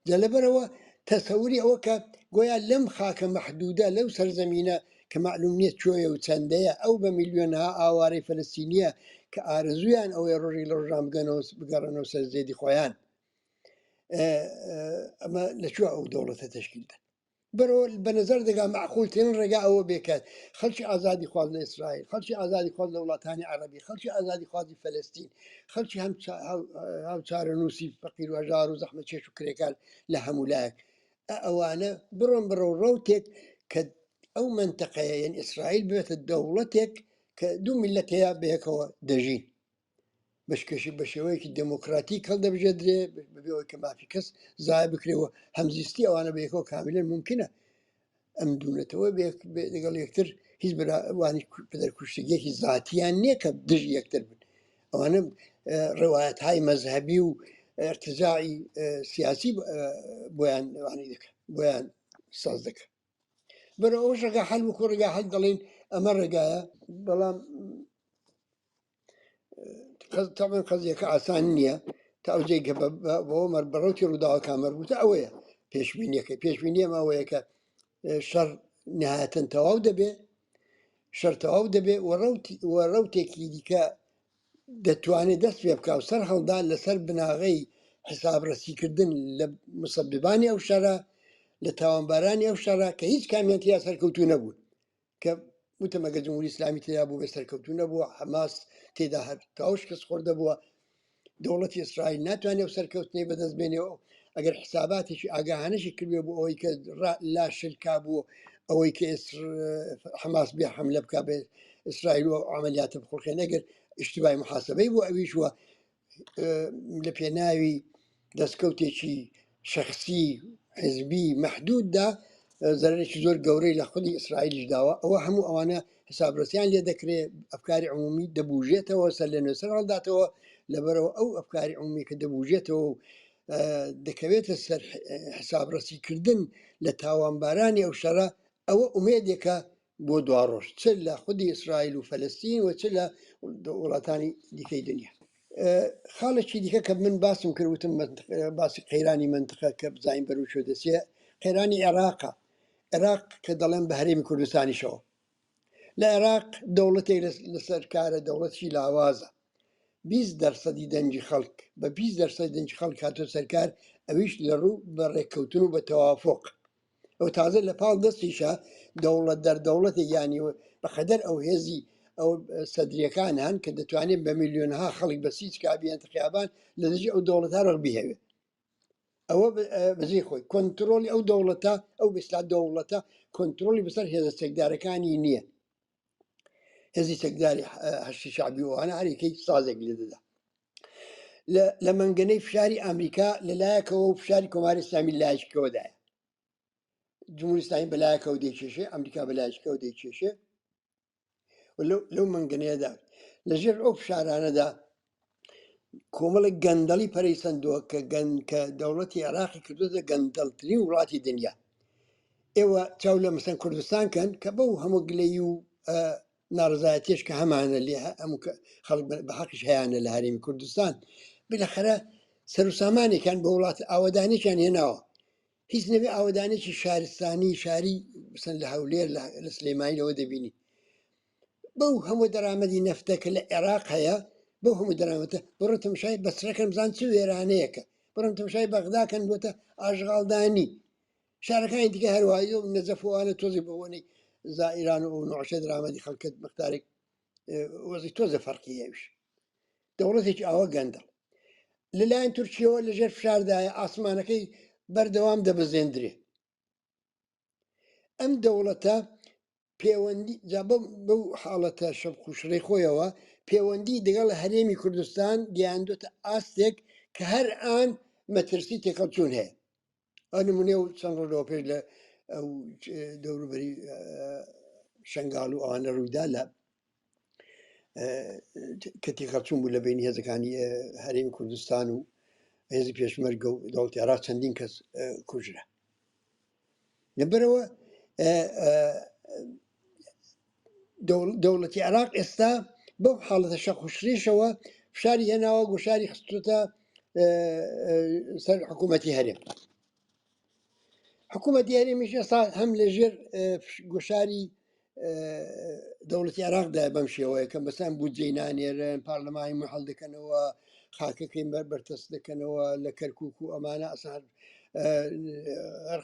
جا لەبەرەوە تەسەوری ئەوە کە گۆیا لەم خاکە مەحدودە لەو سەرزەمینە کە معلوم نییە کوێیە و چەندەیە ئەو بە میلیۆنها ئاوارەی فەلەستینیە کە ئارزویان ئەوەی ڕۆژی لە ڕۆژان بگەڕنەوە سەر زێدی خۆیان ئەمە لەکوێ ئەو دەوڵەتە تشکیلدە بەرەوە بە نظر دەگا معقولترین ڕێگا ئەوە بێکات خەڵکی ئازادی خواز لە ئیسرائیل خەڵکی ئازادی خواز لە وڵاتانی عەرەبی خەڵکی ئازادی خوازی فەلەستین خەڵکی هەم چارەنووسی فەقیر و هەژار و زەحمەت چێش و کرێکار لە هەموو لایەک ئەوانە بڕۆن بڕۆ ڕەوتێک کە ئەو منتەقەیە یەن ئیسرائیل بێتە دەوڵەتێک کە دوو میلەتەیە بەیەکەوە دەژین بەشکەشی بە شێوەیەکی دموکراتیک هەڵدەبژێدرێ بەبێەوەی کە مافی کەس زای بکرێەوە هەمزیستی ئەوانە بەیەکەوە کاملەن ممکنە ئەم دوونەتەوە لەگەڵ یەکتر هیچ بەوانی پدەرکوشتگیەکی زاتیان نییە کە دژ یەکتر بن ئەوانە ڕێوایەت های مەذهبی و ارتجاعی سیاسی بۆیان بۆیان ساز دەکە بەرە ئەوش ڕێگا حەل وەکو ڕێگا حەل دەڵێن ئەمە ڕێگایە بەڵام تاڵێن قەزیەکە ئاسان نییە تا ئەوجێ کە بەوە بەڕەوتی ڕووداوەکان مەربوتە ئەوەیە پێشبینیەکە پێشبینیە ئەوەیە کە شەڕ نهایەتەن تەواو دەبێ شەر تەواو دەبێ و ڕەوتێکی دیکە دەتوانێت دەست پێ بکە و سەر هەڵدا لەسەر بناغەی حسابڕەسیکردن لە مسەببانی ئەو شەرە لە تاوانبارانی ئەو شەڕە کە هیچ کامیان تیا سەرکەوتوو نەبوون کە وتەمەگە جمهوری ئیسلامی تێدا بوو بە سەرکەوتوو نەبووە حەماس تێدا هەر تاوش کەس خۆردە بووە دەوڵەتی ئیسرائیل ناتوانێت و سەرکەوتنی بەدەست بێنێەوە ئەگەر حساباتێکی ئاگاهانەشی کردێ بوو ئەوەی کە لا شرکا بوو ئەوەی کە حەماس بێ حەملە بکە بێ ئیسرائیل و عملیاتە بخۆڵخێن ئەگەر اشتبای محاسبەی بوو ئەویش وە لە پێناوی دەستکەوتێکی شخصی حزبی مەحدوددا زەرێکی زۆر گەورەی لە خودی ئیسرائیلیش داوە ئەوە هەموو ئەوانە حسابرسیان لێ دەکرێت ئەفکاری عمومی دەبوژێتەوە سەر لە نوێسەر هەڵداتەوە لەبەرەوە ئەو ئەفکاری عمومی کە دەبوژێتەوە دەکەوێتە سەر حسابڕەسیکردن لە تاوانبارانی ئەو شەڕە ئەوە ئومێدێکە بۆ دواڕۆژ چ لە خودی ئیسرائیل و فەلەستین و چ لە وڵاتانی دیکەی دنیا خاڵێکی دیکە کە من باسم کردوتم باسی قەیرانی منتقە کە بزانین بەروچۆ دەچێ قەیرانی عێراقە عێراق کە دەڵێن بە هەرێمی کوردستانیشەوە لە عێراق دەوڵەتێک لەسەر کارە دەوڵەتی لاوازە 20% دەنجی خەڵک بە 20% دەنجی خەڵک هاتۆ سەرکار ئەویش لە ڕوو بە ڕێککەوتن و بە تەوافۆق ئەو تازە لە پاڵ دەستیشە دەوڵەت دەردەوڵەتی ینی بەخەدەر ئەو هێزی ئەو سەدرریەکان هەن کە دەتوانێت بە میلیۆنها خەڵک بە سیچ کابیان خیابان لە دژی ئەو دەوڵەتە ڕەغبی هەوێ ئەوە بەزی خۆی کۆنتترۆلی ئەو دەوڵەتە ئەو بستا دەوڵەتە کۆنتترۆلی بەسەر هێزە سێکدارەکانی نییە هێزی سەکداری هەشتی شعبی وانە هەرێکەی سازێک لێ دەدا لە منگەنەی فشاری ئەمریکا لەلایەکەوە و فشاری کۆماری ئیسلامی لایشکەوەدایە جمهوری ئیسلامی بەلایەکەوە دەیکێشێ ئەمریکا بەلایشکەوە دەیکێشێ لەو منگەنەیەدا لەژێر ئەو فشارانەدا کۆمەڵێک گەندەڵی پەرەیسەندووە کە دەوڵەتی عێراقی کردوتە گەندەڵترین وڵاتی دنیا ئێوە چاو لە مەسەن کوردستان کەن کە بەو هەموو گلەی و ناڕزایەتیش کە هەمانە لێ هەموو خەڵک بە حەقیش هەیەە لە هەرێمی کوردستان بلەخەرە سەر و سامانێکیان بە وڵات ئاوەدانێکیان هێناوە هیچ نەبێ ئاوەدانێکی شارستانی شاری بسەن لە هەولێر لە سلێمانیەوە دەبینی بەو هەموو دەرامەدی نەفتەکە لە عێراق هەیە بەو هەموو دەرامەتە بڕۆ تەماشای بەسرەکەم بزان چ وێرانەیەکە بڕۆن تەماشای بەغداکەن بۆتە ئاژغاڵدانی شارەکانی دیکە هەروایە و نەزەفوانە تۆزی بەوەنەی زائیران و نوعشە درامەدی خەڵکت مختارێک وەزی تۆزە فەرقی هێوش دەوڵەتێکی ئاوە گەندەڵ لەلایەن تورکیەوە لەژێر فشاردایە ئاسمانەکەی بەردەوام دەبەزێندرێ ئەم دەوڵەتە پەیوەندی بەو حاڵەتە شەب خوشڕێ خۆیەوە پەیوەندی دەگەڵ هەرێمی کوردستان گەیاندوتە ئاستێک کە هەر ئان مەترسی تێکەڵچوون هەیە ئەنمونێ و چەند ڕۆژەوە پێش لە ئەو دەوروبەری شنگال و ئەوانە ڕوویدا لە کە تێکەڵچوون بوو لە بینی هێزەکانی هەرێمی کوردستان و هێزی پێشمەرگە و دەوڵەتی عێراق چەندین کەس کوژرا لەبەرەوە دەوڵەتی عێراق ئێستا بەو حاڵەتە شەخوشریشەوە فشاری هێناوە گۆشاری خستوتە سەر حکوومەتی هەرێم حکوومەتی هەرێمیش ئێستا هەم لەژێر گۆشاری دەوڵەتی عێراقدا بەم شێوەیە کە مەسەن بودجەی نانێرن پارلەمانی محەڵ دەکەنەوە خاکەکەی بەرتەست دەکەنەوە لە کەرکووک و ئەمانە ئەسان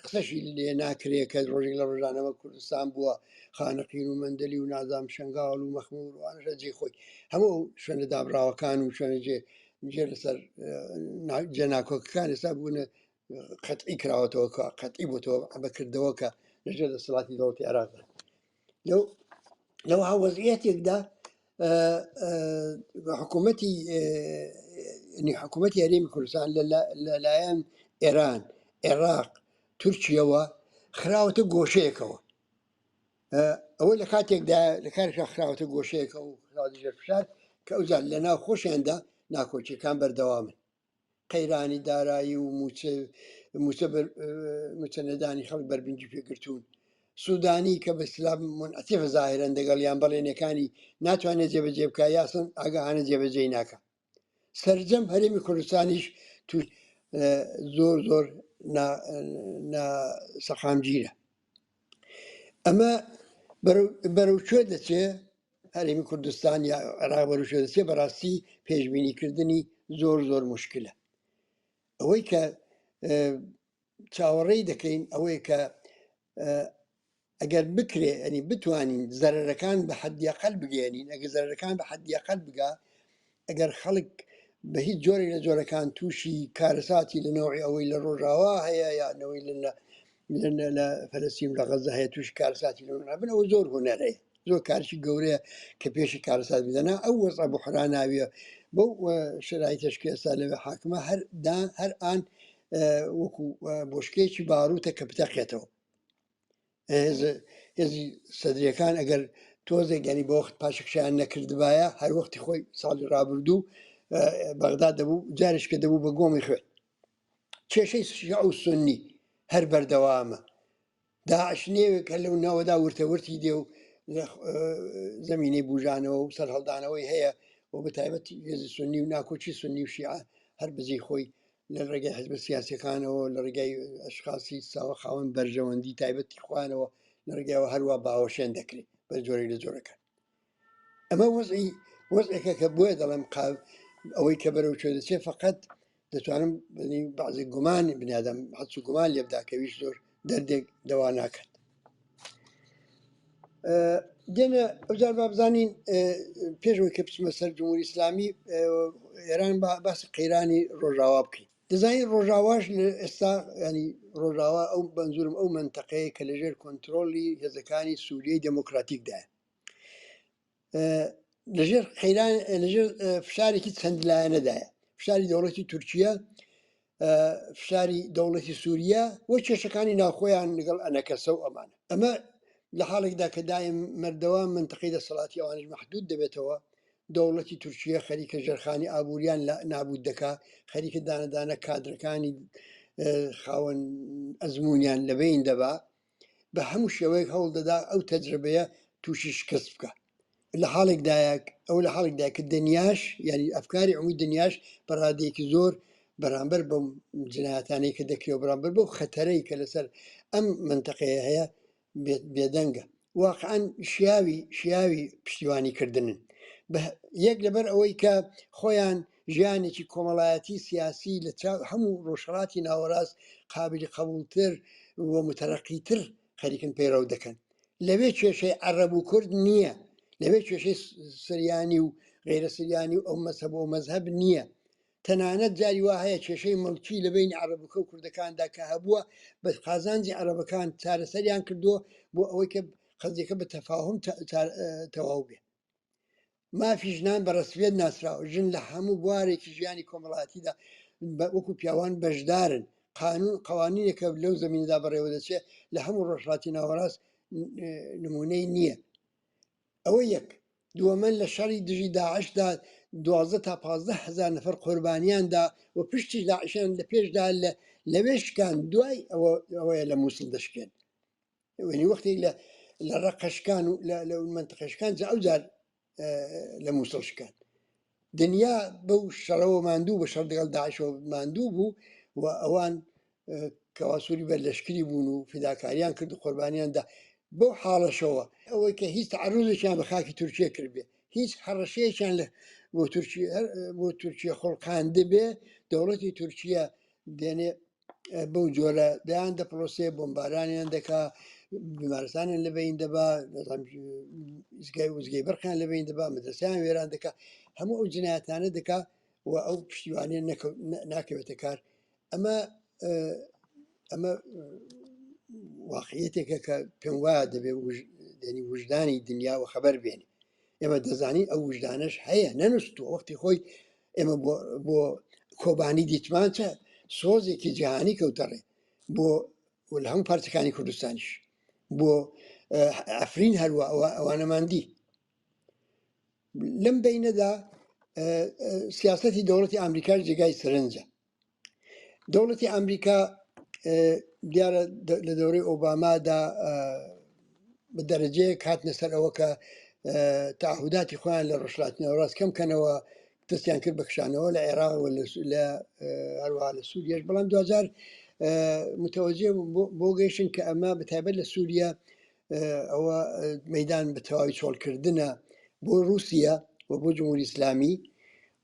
قسەشی لێ ناکرێت کە ڕۆژێک لە ڕۆژانەوە کوردستان بووە خانەقین و مەندەلی و نازام شنگاڵ و مەخمور وانەشە جێ خۆی هەموو شوێنە دابراوەکان و شوێنە جێ لەسەر جێناکۆکەکان ئێستا بوونە قەتعی کراوەتەوە قەتعی بۆتەوە بەکردەوە کە لەژێر دەسەڵاتی دەوڵەتی عێراقدا لەو هاوەزیەتێکدا حکوومەتی هەرێمی کوردستان لەلایەن ئێران عێراق تورکیەوە خراوەتە گۆشەیەکەوە ئەوە لە کاتێکدا لە کارێکا خراوەتە گۆشەیەەکە و ژێر فشار کە ئەوزار لە ناو خۆشیاندا ناکۆچیەکان بەردەوامن قەیرانی دارایی و موچە نەدانی خەڵک بەربنجی پێگرتوون سوودانی کە بە سلام منعتیفە زاهرن دەگەڵیان بەڵێنەکانی ناتوانێت جێبەجێ بکە یاسن ئاگاهانە جێبەجێ ناکە سەرجەم هەرێمی کوردستانیش تو زۆر سەخامگیرە ئەمە بەرەوچێ دەچێ هەرێمی کوردستان یا عێراق بەرەوچێ دەچێ بەڕاستی پێشبینیکردنی زۆر مشکلە ئەوەی کە چاوەڕێی دەکەین ئەوەی کە ئەگەر بکرێ ئەنی بتوانین زەرەرەکان بە حەدیەقەل بگەێنین ئەگەر زەرەرەکان بە حەدیەقەل بگا ئەگەر خەڵک بە هیچ جۆرێک لە جۆرەکان تووشی کارەساتی لە نەوەی ئەوەی لە ڕۆژاوا هەیە یا نەوەی لە فەلەستین لە غەزە هەیە تووشی کارەساتی لەبن ئەوە زۆر هونەرەیە زۆر کارشی گەورەیە کە پێشی کارەسات بدەنا ئەو وەزع بحران ناویە بەو شرایطش کە ئێستا لەوێ حاکمە هەر ئان وەکو بۆشکەیەکی باڕوتە کە بتەقێتەوە هێزی سەدرریەکان ئەگەر تۆزێک گەنی بە وەخت پاشەکشیان نەکردبایە هەر وەختی خۆی ساڵی ڕابردوو بەغدا دەبوو جارش کە دەبوو بە گۆمی خوێن کێشەی شیعە و سونی هەر بەردەوامە داعش نێوێک هەر لەو ناوەدا ورتەورتی دێ و زەمینەی بوژانەوە و سەر هەڵدانەوەی هەیە و بە تایبەتی هێزی سونی و ناکۆچی سونی و شیعە هەر بەجێی خۆی لە ڕێگەی حزب سیاسیەکانەوە لە ڕێگای ئەشخاصی ساوە خاوەن بەرژەوەندی تایبەتی خوانەوە لە ڕێگایەوە هەروە باوەشێن دەکرێت بە جۆرێک لە جۆرەکان ئەمە وەزعێکە کە بۆیە دەڵێم ئەوەی کە بەرەو چێ دەچێت فقط دەتوانم بەعزی گومان بنیادەم حەچ و گومان لێ بداکەویش زۆر دەردێک دەوا ناکات. دێنە ئەوجار با بزانین پێشەوەی کە بچمە سەر جمهوری ئیسلامی ئێران باسی قەیرانی ڕۆژاوا بکەین. دەزانین ڕۆژاواش ئێستا ینی ڕۆژاوا ئەو بەنزورم ئەو منتەقەیە کە لەژێر کۆنتترۆلی هێزەکانی سووریەی دموکراتیکدایە. لەژێر لەژێر فشارێکی چەندلایەنەدایە، فشاری دەوڵەتی تورکیا، فشاری دەوڵەتی سووریا وە کێشەکانی ناوخۆیان لەگەڵ ئەنەکەسە و ئەمانە. ئەمە لە حاڵێکدا کە دایم مەردەوام منتەقەی دەسەڵاتی ئەوانش مەحدود دەبێتەوە، دەوڵەتی تورکیا خەریکە ژێرخانی ئابوووریان نابود دەکا، خەریکە دانەدانە کادرەکانی خاوەن ئەزممویان لەبین دەبا، بە هەموو شێوەیەک هەوڵ دەدا ئەو تەجربەیە تووشی شکست بکە. لە حاڵێکدا کە دنیاش ینی ئەفکاری عمومی دنیاش بەڕادەیەکی زۆر بەرامبەر بەم جنایەتانەی کە دەکرێت بەرامبەر بەو خەتەرەی کە لەسەر ئەم منتەقەیە هەیە بێدەنگە. واقعاً شیاوی پشتیوانیکردنن یەک لەبەر ئەوەی کە خۆیان ژیانێکی کۆمەڵایەتی سیاسی لە هەموو ڕۆژهەڵاتی ناوەڕاست قابلی قبولتر و متەرەقیتر خەریکن پەیڕەو دەکەن. لەوێ کێشەی عەرەب و کورد نییە، لەوێ کێشەی سریانی و غیرە سریانی و ئەو مەذهب و مەذهب نییە. تەنانەت جاری وا هەیە کێشەی مڵکی لە بینی عەرەبەکە و کوردەکاندا کە هەبووە بە قازانجی عەرەبەکان چارەسەریان کردووە بۆ ئەوەی کە خەزیەکە بە تەفاهم تەواو بێ. مافی ژنان بە ڕەسمیەت ناسراوە، ژن لە هەموو بوارێکی ژیانی کۆمەڵاتیدا وەکو پیاوان بەشدارن. قوانینێکە لەو زەمینەدا بەڕێوە دەچێت لە هەموو ڕۆژهەڵاتی ناوەڕاست نمونەی نییە. ئەوە یەک. دووەمەن لە شەڕی دژی داعشدا 12 تا 15 هزار نەفەر قوربانیاندا و پشتی داعشیان لە پێشدا لەوێ شکان، دوای ئەوەیە لە مووسڵ دەشکێن. وێنی وەختی لە ڕەقەشکان و لە منتەقەشکان ئەوجار لە مووسڵ شکان. دنیا بەو شەڕەوە ماندوو بە شەڕ لەگەڵ داعشەوە ماندوو بوو و ئەوان کەواسووری بەرلەشکری بوون و فیداکاریان کرد و قوربانیاندا. بۆ حاڵەشەوە ئەوەی کە هیچ تعرضێکیان بە خاکی تورکیا کردبێ، هیچ هەڕەشەیەکیان بۆ تورکیا خۆڵقاندە بێ، دەوڵەتی تورکیا دێنێ بەو جۆرە دەیان دەپڕۆسێ، بۆمبارانیان دەکا، بیمارستانیان لەبین دەبا، وزگای بەرقیان لەبین دەبا، مەدرسەیان وێران دەکا، هەموو ئەو جنایەتانە دەکا و ئەو پشتیوانیان ناکەوێتە کار. ئەمە واقعیەتێکە کە پێم وایە دەبێت دەنی وجدانی دنیا و خەبەر بێنێ. ئێمە دەزانین ئەو وجدانش هەیە، نەنووسووە. وەختی خۆی ئێمە بۆ کۆبانی دیتمان چە سۆزێکی جیهانی کەوتەڕێ بۆ لە هەموو پارچەکانی کوردستانیش، بۆ ئەفرین هەروە ئەوانەماندی. لەم بینەدا سیاسەتی دەوڵەتی ئەمریکاش جێگای سەرنجە. دەوڵەتی ئەمریکا دیارە لە دەورەی ئۆبامادا بە دەرەجەیە کاتنە سەر ئەوە کە تعهوداتی خۆیان لە ڕۆژهەڵاتی ناوەڕاست کەم کەنەوە دەستیان کرد بە کشانەوە لە عێراق و لە هەروەها لە سووریاش. بەڵام 2000 متوەجێ بۆ گەیشتن کە ئەمە بەتایبەت لە سووریا ئەوە مەیدان بە تەواوی چۆڵکردنە بۆ رووسیا و بۆ جمهوری ئیسلامی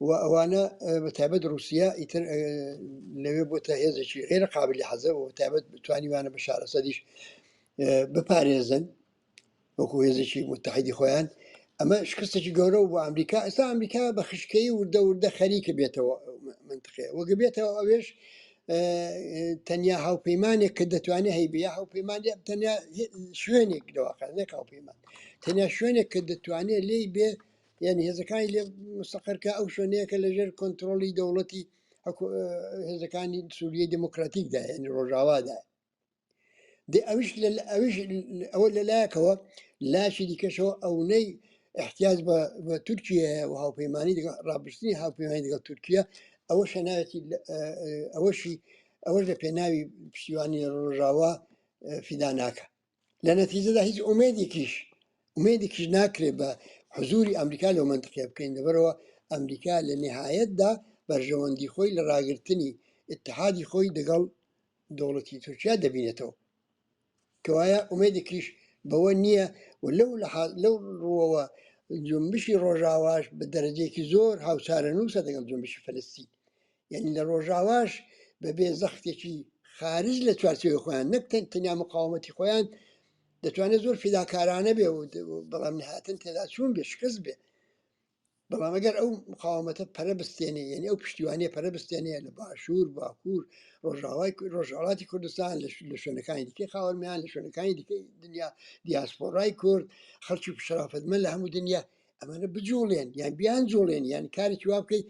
و ئەوانە بەتایبەت رووسیا ئیتر لەوێ بۆتە هێزێکی غێرە قابلی حەزە و بەتایبەت بتوانیوانە بە شارە سەدیش بپارێزن وەکو هێزێکی متحیدی خۆیان. ئەمە شکستێکی گەورە و بۆ ئەمریکا. ئێستا ئەمریکا بە خشکەی وردە خەریکە بێتەوە منتقەیە وەگە بێتەوە ئەوێش تەنیا هاوپەیمانێک کە دەتوانێت هەیبێ یا هاوپەیمانێ تەنیا شوێنێک لەواقع نێک هاوپەیمان، تەنیا شوێنێک کە دەتوانێت لێی بێ، یعنی هێزەکانی لێ مستەقرکە ئەو شوێنەیەکە لەژێر کۆنتترۆلی دەوڵەتی هێزەکانی سووریەی دموکراتیکدا، یعنی ڕۆژاوادا. ئەوە لەلایەکەوە لاشی دیکەشەوە ئەوەی احتیاج بە تورکیا و هاوپەیمانی ڕابرسنی هاوپەیمانی لەگەڵ تورکیا ئەوەشە ناوێتی ئەوەش لە پێناوی پشتیوانی ڕۆژاوا فیدا ناکە. لە نەتیجەدا هیچ ئومێدێکیش ناکرێت بە حزوری ئەمریکا لەو منتقەیە بکەین. لەبەرەوە ئەمریکا لە نهایەتدا بەرژەوەندی خۆی لە ڕاگررتنی اتحادی خۆی لەگەڵ دەوڵەتی تورکیا دەبینێتەوە، کەوایە ئومێدێکیش بەوە نییە و لەو ڕووەوە جنبشی ڕۆژاواش بە دەرەجەیەکی زۆر هاوسارە نووسە دەگەڵ جنبشی فەلەستین، یعنی لە ڕۆژاواش بەبێ زەختێکی خارج لە چوارچێوەی خۆیان نەک تەنیا مقاومەتی خۆیان دەتوانێت زۆر فیداکارانە بێ و بەڵام نهاتن تێدا چوون بێ شکست بێ. بەڵام ئەگەر ئەو مقاومەتە پەرە بستێنێ، یعنی ئەو پشتیوانیە پەرە بستێنێ لە باشوور باکوور ڕۆژهەڵاتی کوردستان لە شوێنەکانی دیکەی خاوەنمیان لە شوێنەکانی دیکەی دنیا دیاسپۆرای کورد خەڵکی شەرافەتمەند لە هەموو دنیا ئەمانە بجوڵێن یان بیان جوڵێن یان کارێکی وا بکەیت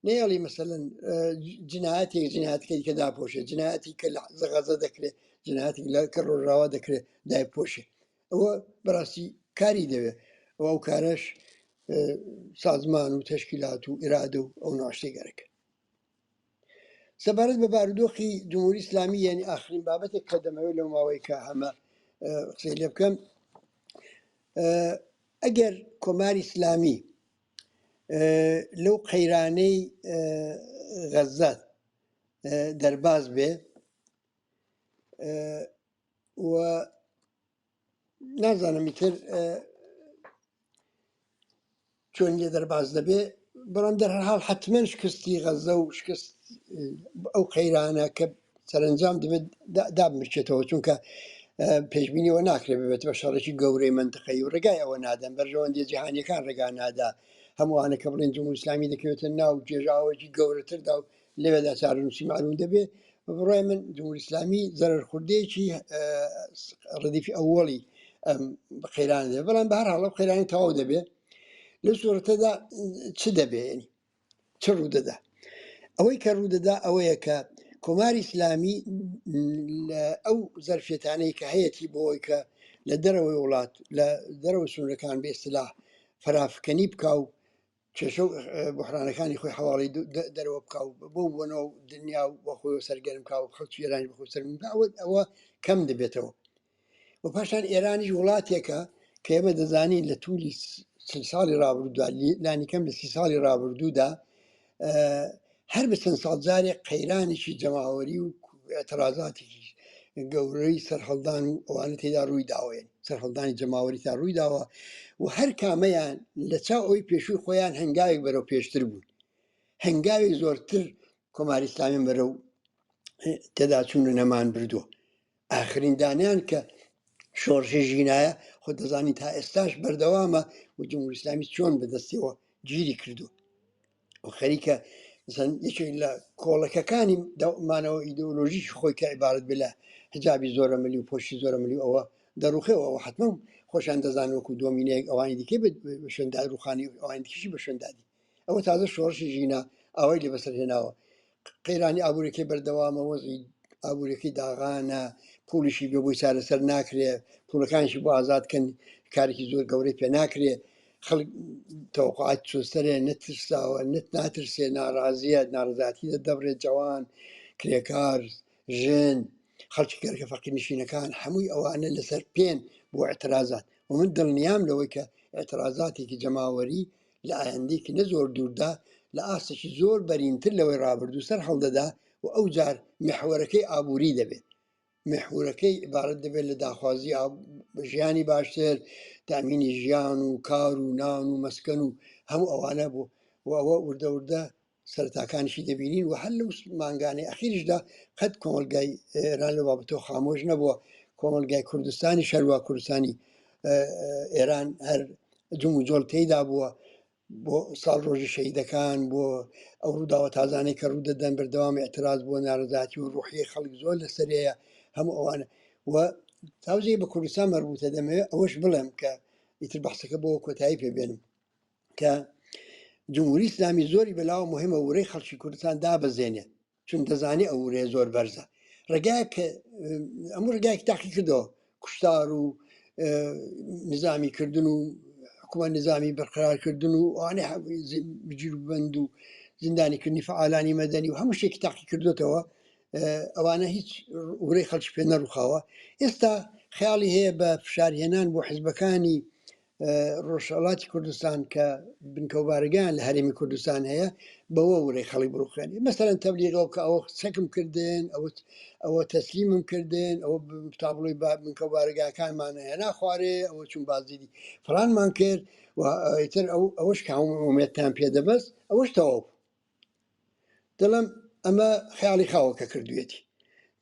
نەهێڵی مەسەلەن جنایەتێک کە داپۆشێت جنایەتی کە لە غەزە دەکرێت جنایەتی کە ڕۆژاوا دەکرێت دایپۆشێ ئەوە بەڕاستی کاری دەوێت ئەو کارەش سازمان و تەشکیلات و ئیرادە و ئەو ناشتەی گەرەکە. سەبارەت بە بارودۆخی جمهوری ئیسلامی یعنی ئاخرین بابەتێک کە دەمەوێت لەو ماوەی کە هەمە قسەی لێ بکەم، ئەگەر کۆماری ئیسلامی لەو قەیرانەی غەزە دەرباز بێ و نازانم تر چۆن لێ دەرباز دەبێ، بەڵام دەرهەڵ حتمما شکستی غەزە و شکست ئەو قەیرانە کە سەرنجام دەبێت دابمرچێتەوە، چونکە پێشبینیەوە ناکرێت ببێت بە شەڕێکی گەورەی منتقەی و ڕێگای ئەوە نادەن بەرژەوەندی جیهانیەکان ڕێگا نادا هەمووانە کە بڵێن جمهوری ئیسلامی دەکەوێتە ناو جێژاوەکی گەورەتردا و لەوێدا چارەنووسی معلوم دەبێت. بڕای من جمهوری ئیسلامی زەرەرخوردەیەکی ڕەدیفی ئەووەڵی قەیران دەبێت، بەڵام بە هەر حاڵ ئەو قەیرانی تەواو دەبێت. لە سوورەتەدا چ دەبێنی چ ڕوودەدا؟ ئەوەی کە ڕوودەدا ئەوەیە کە کۆماری ئیسلامی ئەو زەرفێتانەی کە هەیەی بۆی کە لە دەرەوەی وڵات لە دەرەوە سوورەکان بێ ئیستلاح فراافکەنی بکە و کێشە بحرانەکانی خۆی حواڵی دەرەوە بکە و بۆ بوونەوە دنیا و بە خۆی سەرگەرم کا و خەڵکی ئێرانی بە خۆی سەرگەرم ئەوە کەم دەبێتەوە. و پاشان ئێرانیش وڵاتێکە کە ئێمە دەزانین لە توولی ساڵی ڕابردوودا لانی کەم لە 30 ساڵی ڕابردوودا هەر بە چەند ساڵ جارێک قەیرانێکی جەماوەری و ئەترازاتێکی گەورەی سەرهەڵدان و ئەوانە تێدا ڕووی داوێن سەرهەڵدانی جەماوەری تا ڕووی داوە و هەر کامەیان لە چاو ئەوی پێشووی خۆیان هەنگاوێک بەرەو پێشتر بوون، هەنگاوێک زۆرتر کۆماری ئیسلامی بەرەو تێدا چوون و نەمان بردووە. ئاخرین دانیان کە شۆڕشی ژینایە خۆ دەزانی تا ئێستاش بەردەوامە و جمهوری ئیسلامی چۆن بەدەستیەوە گیری کردو و خەریکە یەکێک لە کۆڵەکەکانی مانەوە ئیدئۆلۆژیش خۆی کە عیبارەت بێ لە حجابی زۆرە ملی و پۆشتی زۆرە ملی ئەوە دەڕوخێەوە ئەوە حتمما خۆشان دەزان وەکو دۆمینەیەک ئەوانی دیکەی بە شوێندا ڕوخانی ئەوانی دیکەشی بە شوێندادی ئەوە تازە شۆڕشی ژینا ئەوەی لێ بەسەرهێناوە. قەیرانی ئابوورەکەی بەردەوامە وەزی ئابوورەکەی داغانە پولیشی بێ بۆی چارەسەر ناکرێ پولەکانشی بۆ ئازادکەن کارێکی زۆر گەورەی پێ ناکرێ خەڵک تەوقعات چۆستەرێ نەترساوە ناترسێ ناڕازیە ناڕزاتی دەبرێت جوان کرێکار ژن خەڵکی گەرکە فەقیر نشینەکان هەمووی ئەوانە لەسەر پێن بۆ اعتراضات و من دڵنیام لەوەی کە اعتراضاتێکی جەماوەری لە ئایندێکی نەزۆر دووردا لە ئاستێکی زۆر بەرینتر لەوەی ڕابردوو سەر هەڵدەدا و ئەو جار محورەکەی ئابووری دەبێت محورەکەی عبارەت دەبێت لە داخوازی ژیانی باشتر تامینی ژیان و کار و نان و مەسکن و هەموو ئەوانە بوو و ئەوە وردەوردە سەرتاکانیشی دەبینین و هەر لەو مانگانەی ئەخیریشدا قەت کۆمەلگای ئێران لە بابەتەوە خامۆش نەبووە کۆمەلگای کوردستانی شەروا کوردستانی ئێران هەر جم و جۆڵ تێیدا بووە بۆ ساڵ ڕۆژی شەهیدەکان بۆ ئەو ڕووداوە تازانەی کە ڕوو دەدەن بەردەوامی ئەتراز بۆ ناڕزاتی و ڕوحی خەڵک زۆر لەسەرەیە هەموو ئەوانە و تاوزێ بە کوردستان مەربوتە دەمەوێت ئەوەش بڵێم کە ئیتر بەحسەکە بۆ کۆتایی پێبێنم کە جمهوری ئیسلامی زۆری بەلاوە مهمە وورەی خەڵکی کوردستان دابەزێنێت چون دەزانێت ئەو وورەیە زۆر بەرزە ڕێگای کە ئەموو ڕێگایەکی تاقی کردەوە کوشتار و نظامی کردن و حکومت نظامی بەرقرارکردن و ئەوانەی بگیربەند و زیندانیکردنی فعالانی مەدەنی و هەموو شتێکی تاقی کردوێتەوە ئەوانە هیچ وورەی خەڵکی پێ نەڕووخاوە. ئێستا خیاڵی هەیە بە فشارهێنان بۆ حیزبەکانی ڕۆژهەڵاتی کوردستان کە بنکەوبارگیان لە هەرێمی کوردستان هەیە بەوە وەرەی خەڵی بڕوخێنی مەسەرەن تەبلیغەوە کە ئەوە چەکم کردن ئەوە تەسلیمم کردن ئەوە تابڵۆی بنکەوبارگاکانمانە هێنا خوارێ ئەوە چون بازیدی فڵانمان کرد وتر ئەوەش کە ئومێدتان پێدەبەست ئەوەش تەواو دەڵم ئەمە خیاڵی خاوەکە کردوێتی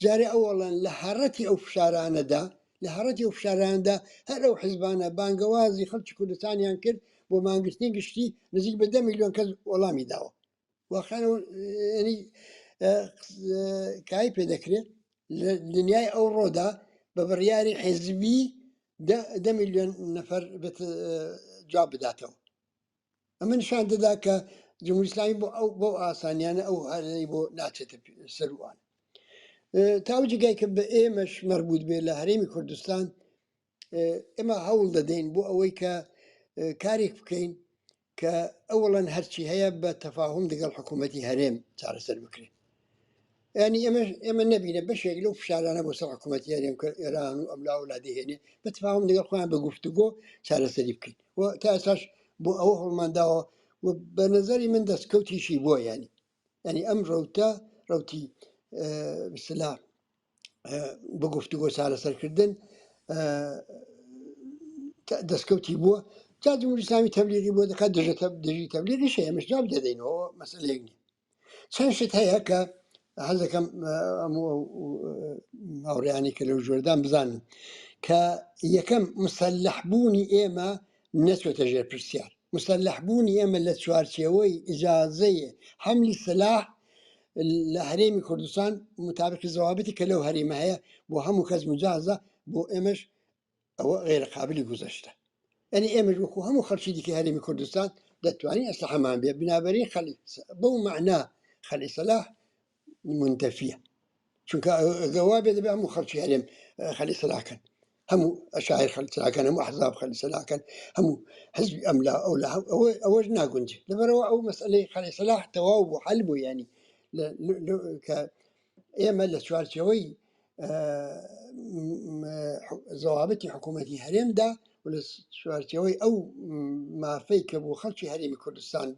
جارێ ئەوەڵەن لە هەڕەتی ئەو فشارانەدا لە هەڕەتی ئەو فشاراندا هەر ئەو حیزبانە بانگەوازی خەڵکی کوردستانیان کرد بۆ مانگرتنی گشتی نزیک بە 10 میلیۆن کەس وەڵامی داوە واخانەوەنی کای پێ دەکرێت لە دنیای ئەو ڕۆدا بە بڕیاری حیزبی 10 میلیۆن نەفەر بێت جواب بداتەوە ئەمە نیشان دەدا کە جمهوری ئیسلامی بۆ ئاسانیانە ئەو هەرەی بۆ ناچێتە سەروان تاوجگای کە بە ئێمەش مەربوط بێت لە هەرێمی کوردستان ئێمە هەوڵ دەدەین بۆ ئەوەی کە کارێک بکەین کە ئەوڵەن هەرچی هەیە بە تەفاهم لەگەڵ حکوومەتی هەرێم چارەسەر بکرێت ینی ئێمە نبینە بەشێک لەو فشارانە بۆ سەر حکوومەتی هەرێم ئێران و ئەملا وڵاتێنێ بە تەفاهم لەگەڵ خۆیان بە گفتوگۆ چارەسەری بکەین و تا ئێستاش بۆ ئەوە هەڵمانداوە و بە نظری من دەستکەوتیشی بۆ ینی ئەم ڕوتی بسلا بە گفتوگۆ چارەسەرکردن دەستکەوتی بووە جا جمهوری ئیسلامی تەبلیغی بۆ دەکات دژی تەبلیغی شەیە ئێمەش جواب دەدەینەوە مەسەلەیەک نییە چەند شت هەیە کە حەز دەکەم هاوڕێیانی کە لەو ژوەردان بزانن کە یەکەم مسەلحبوونی ئێمە نەچۆتە ژێر پرسیار مسەلحبوونی ئێمە لە چوارچێوەی ئیجازەیە حەملی سلاح لە هەرێمی کوردستان مطابقی زەوابەتی کە لەو هەرێمە هەیە بۆ هەموو کەس مجازە بۆ ئێمەش ئەوە غێرە قابلی گوزەشتە ئەنی ئێمەش وەکو هەموو خەڵکی دیکە هەرێمی کوردستان دەتوانین ئەسلحەمان بێ بنابەری خەڵی بەو معنا خەلی سەلاح منتەفیە چونکە گەوا بێ دەبێ هەموو خەڵکی هەرێم خەلی سەلاحکەن هەموو ئەشاعیر خەلی سەلاحکەن هەموو ئەحزاب خەلی سەلاحکەن هەموو حزبی ئەملا ئەوەش ناگونجێ لەبەرەوە ئەو مەسئلەی خەلی سەلاح تەواو بوو حەل بوو ینی کە ئێمە لە چوارچەوەی زەوابەتی حکوومەتی هەرێمدا و لە چوارچەوەی ئەو مافەی کە بۆ خەڵکی هەرێمی کوردستان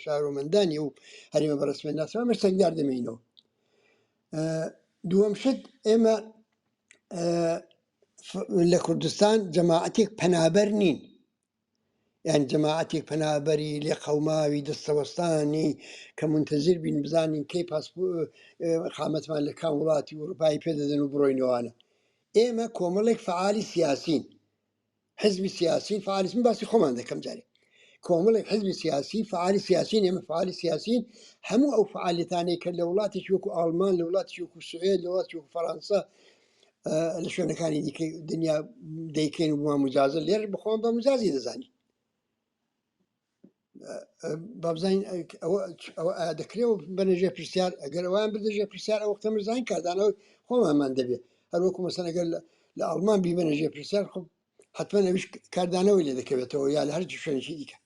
شارۆمەندانی و هەرێمە بەڕسمێن ناسەوە ئێمە سەنگدار دەمێنەوە دووەم شت ئێمە لە کوردستان جەماعەتێک پەنابەر نین یان جەماعەتێک پەنابەری لێ قەوماوی دەستەوەستانی کە منتەزیر بین بزانین کەی خامەتمان لە کام وڵاتی وروپایی پێدەدەن و بڕۆینەوانە ئێمە کۆمەڵێک فعالی سیاسین حزبی سیاسین فعالیسم باسی خۆمان دەکەم جارێ کۆمەڵێک حزبی سیاسی فعالی سیاسین ئێمە فعالی سیاسین هەموو ئەو فعالیتانەی کە لە وڵاتێکی وەکو ئاڵمان لە وڵاتی وەکو سوێد لە وڵاتی وەکو فەڕەنسا لە شوێنەکانی دیکەی دنیا دەیکەین و بووە مجازە لێر بخۆن بە مجازی دەزانی بابزین ئەوە دەکرێت بەنەژێ پرسیار ئەگەر ئەوان بدەژێ پرسیار ئەو وەختە مرزانین کاردانەوە خۆمانمان دەبێت هەروەکو مەسەن ئەگەر لە ئەڵمان بی بەنەژێ پرسیار خۆ حتمما ئەویش کاردانەوەی لێ دەکەوێتەوە یا لە هەرچی شوێنێکی دیکە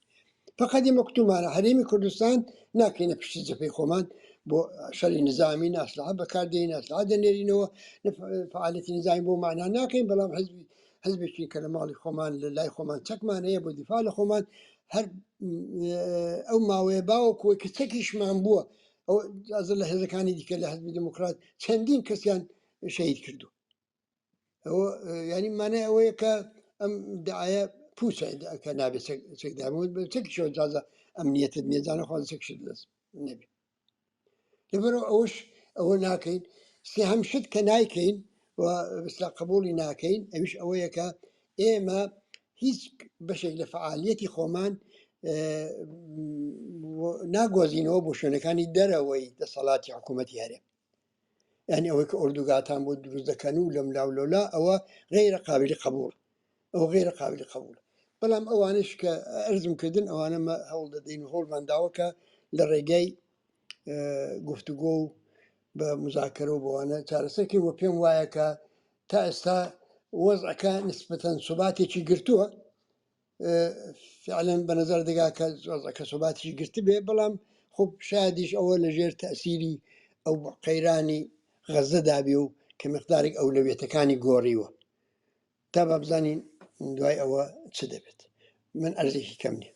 فقط ئێمە قوتومانە هەرێمی کوردستان ناکەینە پشتی جەبهەی خۆمان بۆ شەڕی نظامی ئەسلحە بەکاردێنین ئەسلحە دەنێرینەوە فعالیەتی نظامی بۆ معنا ناکەین بەڵام حزبێکی کە لە ماڵی خۆمان لە لای خۆمان چەکمان هەیە بۆ دیفاع لە خۆمان هەر ئەو ماوەیە باوەکۆی کە چەکیشمان بووە ئەو لە هێزەکانی دیکە لە حزبی دموکرات چەندین کەسیان شەهید کردو ئەوە ینی مانای ئەوەیە کە ئەم دعایە پوچە کە نابێت چەکیشەوە جازە ئەمنیەتت نێزانە خواز چەکشت دەست نەبێ لەبەرەوە ئەوش ئەوە ناکەین سێهەم شت کە نایکەین و بسلا قبولی ناکەین ئەوش ئەوەیە کە ئێمە هیچ بەشێک لە فعالیەتی خۆمان ناگۆزینەوە بۆ شوێنەکانی دەرەوەی دەسەڵاتی حکوومەتی هەرێم یعنی ئەوەی کە ئۆردوگاتان بۆ دروست دەکەن و لەم لاولۆلا ئەوە غیرە قابلی قبول ئەو غیرە قابلی قبول بەڵام ئەوانش کە ئەرزم کردن ئەوانە هەوڵ دەدەین و هۆڵمانداوە کە لە ڕێگەی گفتوگۆ و بە مزاکەرە و بۆوانە چارەسەرکەین و پێم وایە کە تا ئێستا وەزعەکە نسبەتەن سوباتێکی گرتووە فعلا بە نەزەر دەگا کە وەزعەکە سوباتێکی گرتی بێ بەڵام خۆب شایدیش ئەوە لەژێر تەئسیری ئەو قەیرانی غەزەدا بێ و کە مقدارێک ئەولەویەتەکانی گۆڕیوە تا بابزانین دوای ئەوە چ دەبێت من ئەرزێکی کەم نیە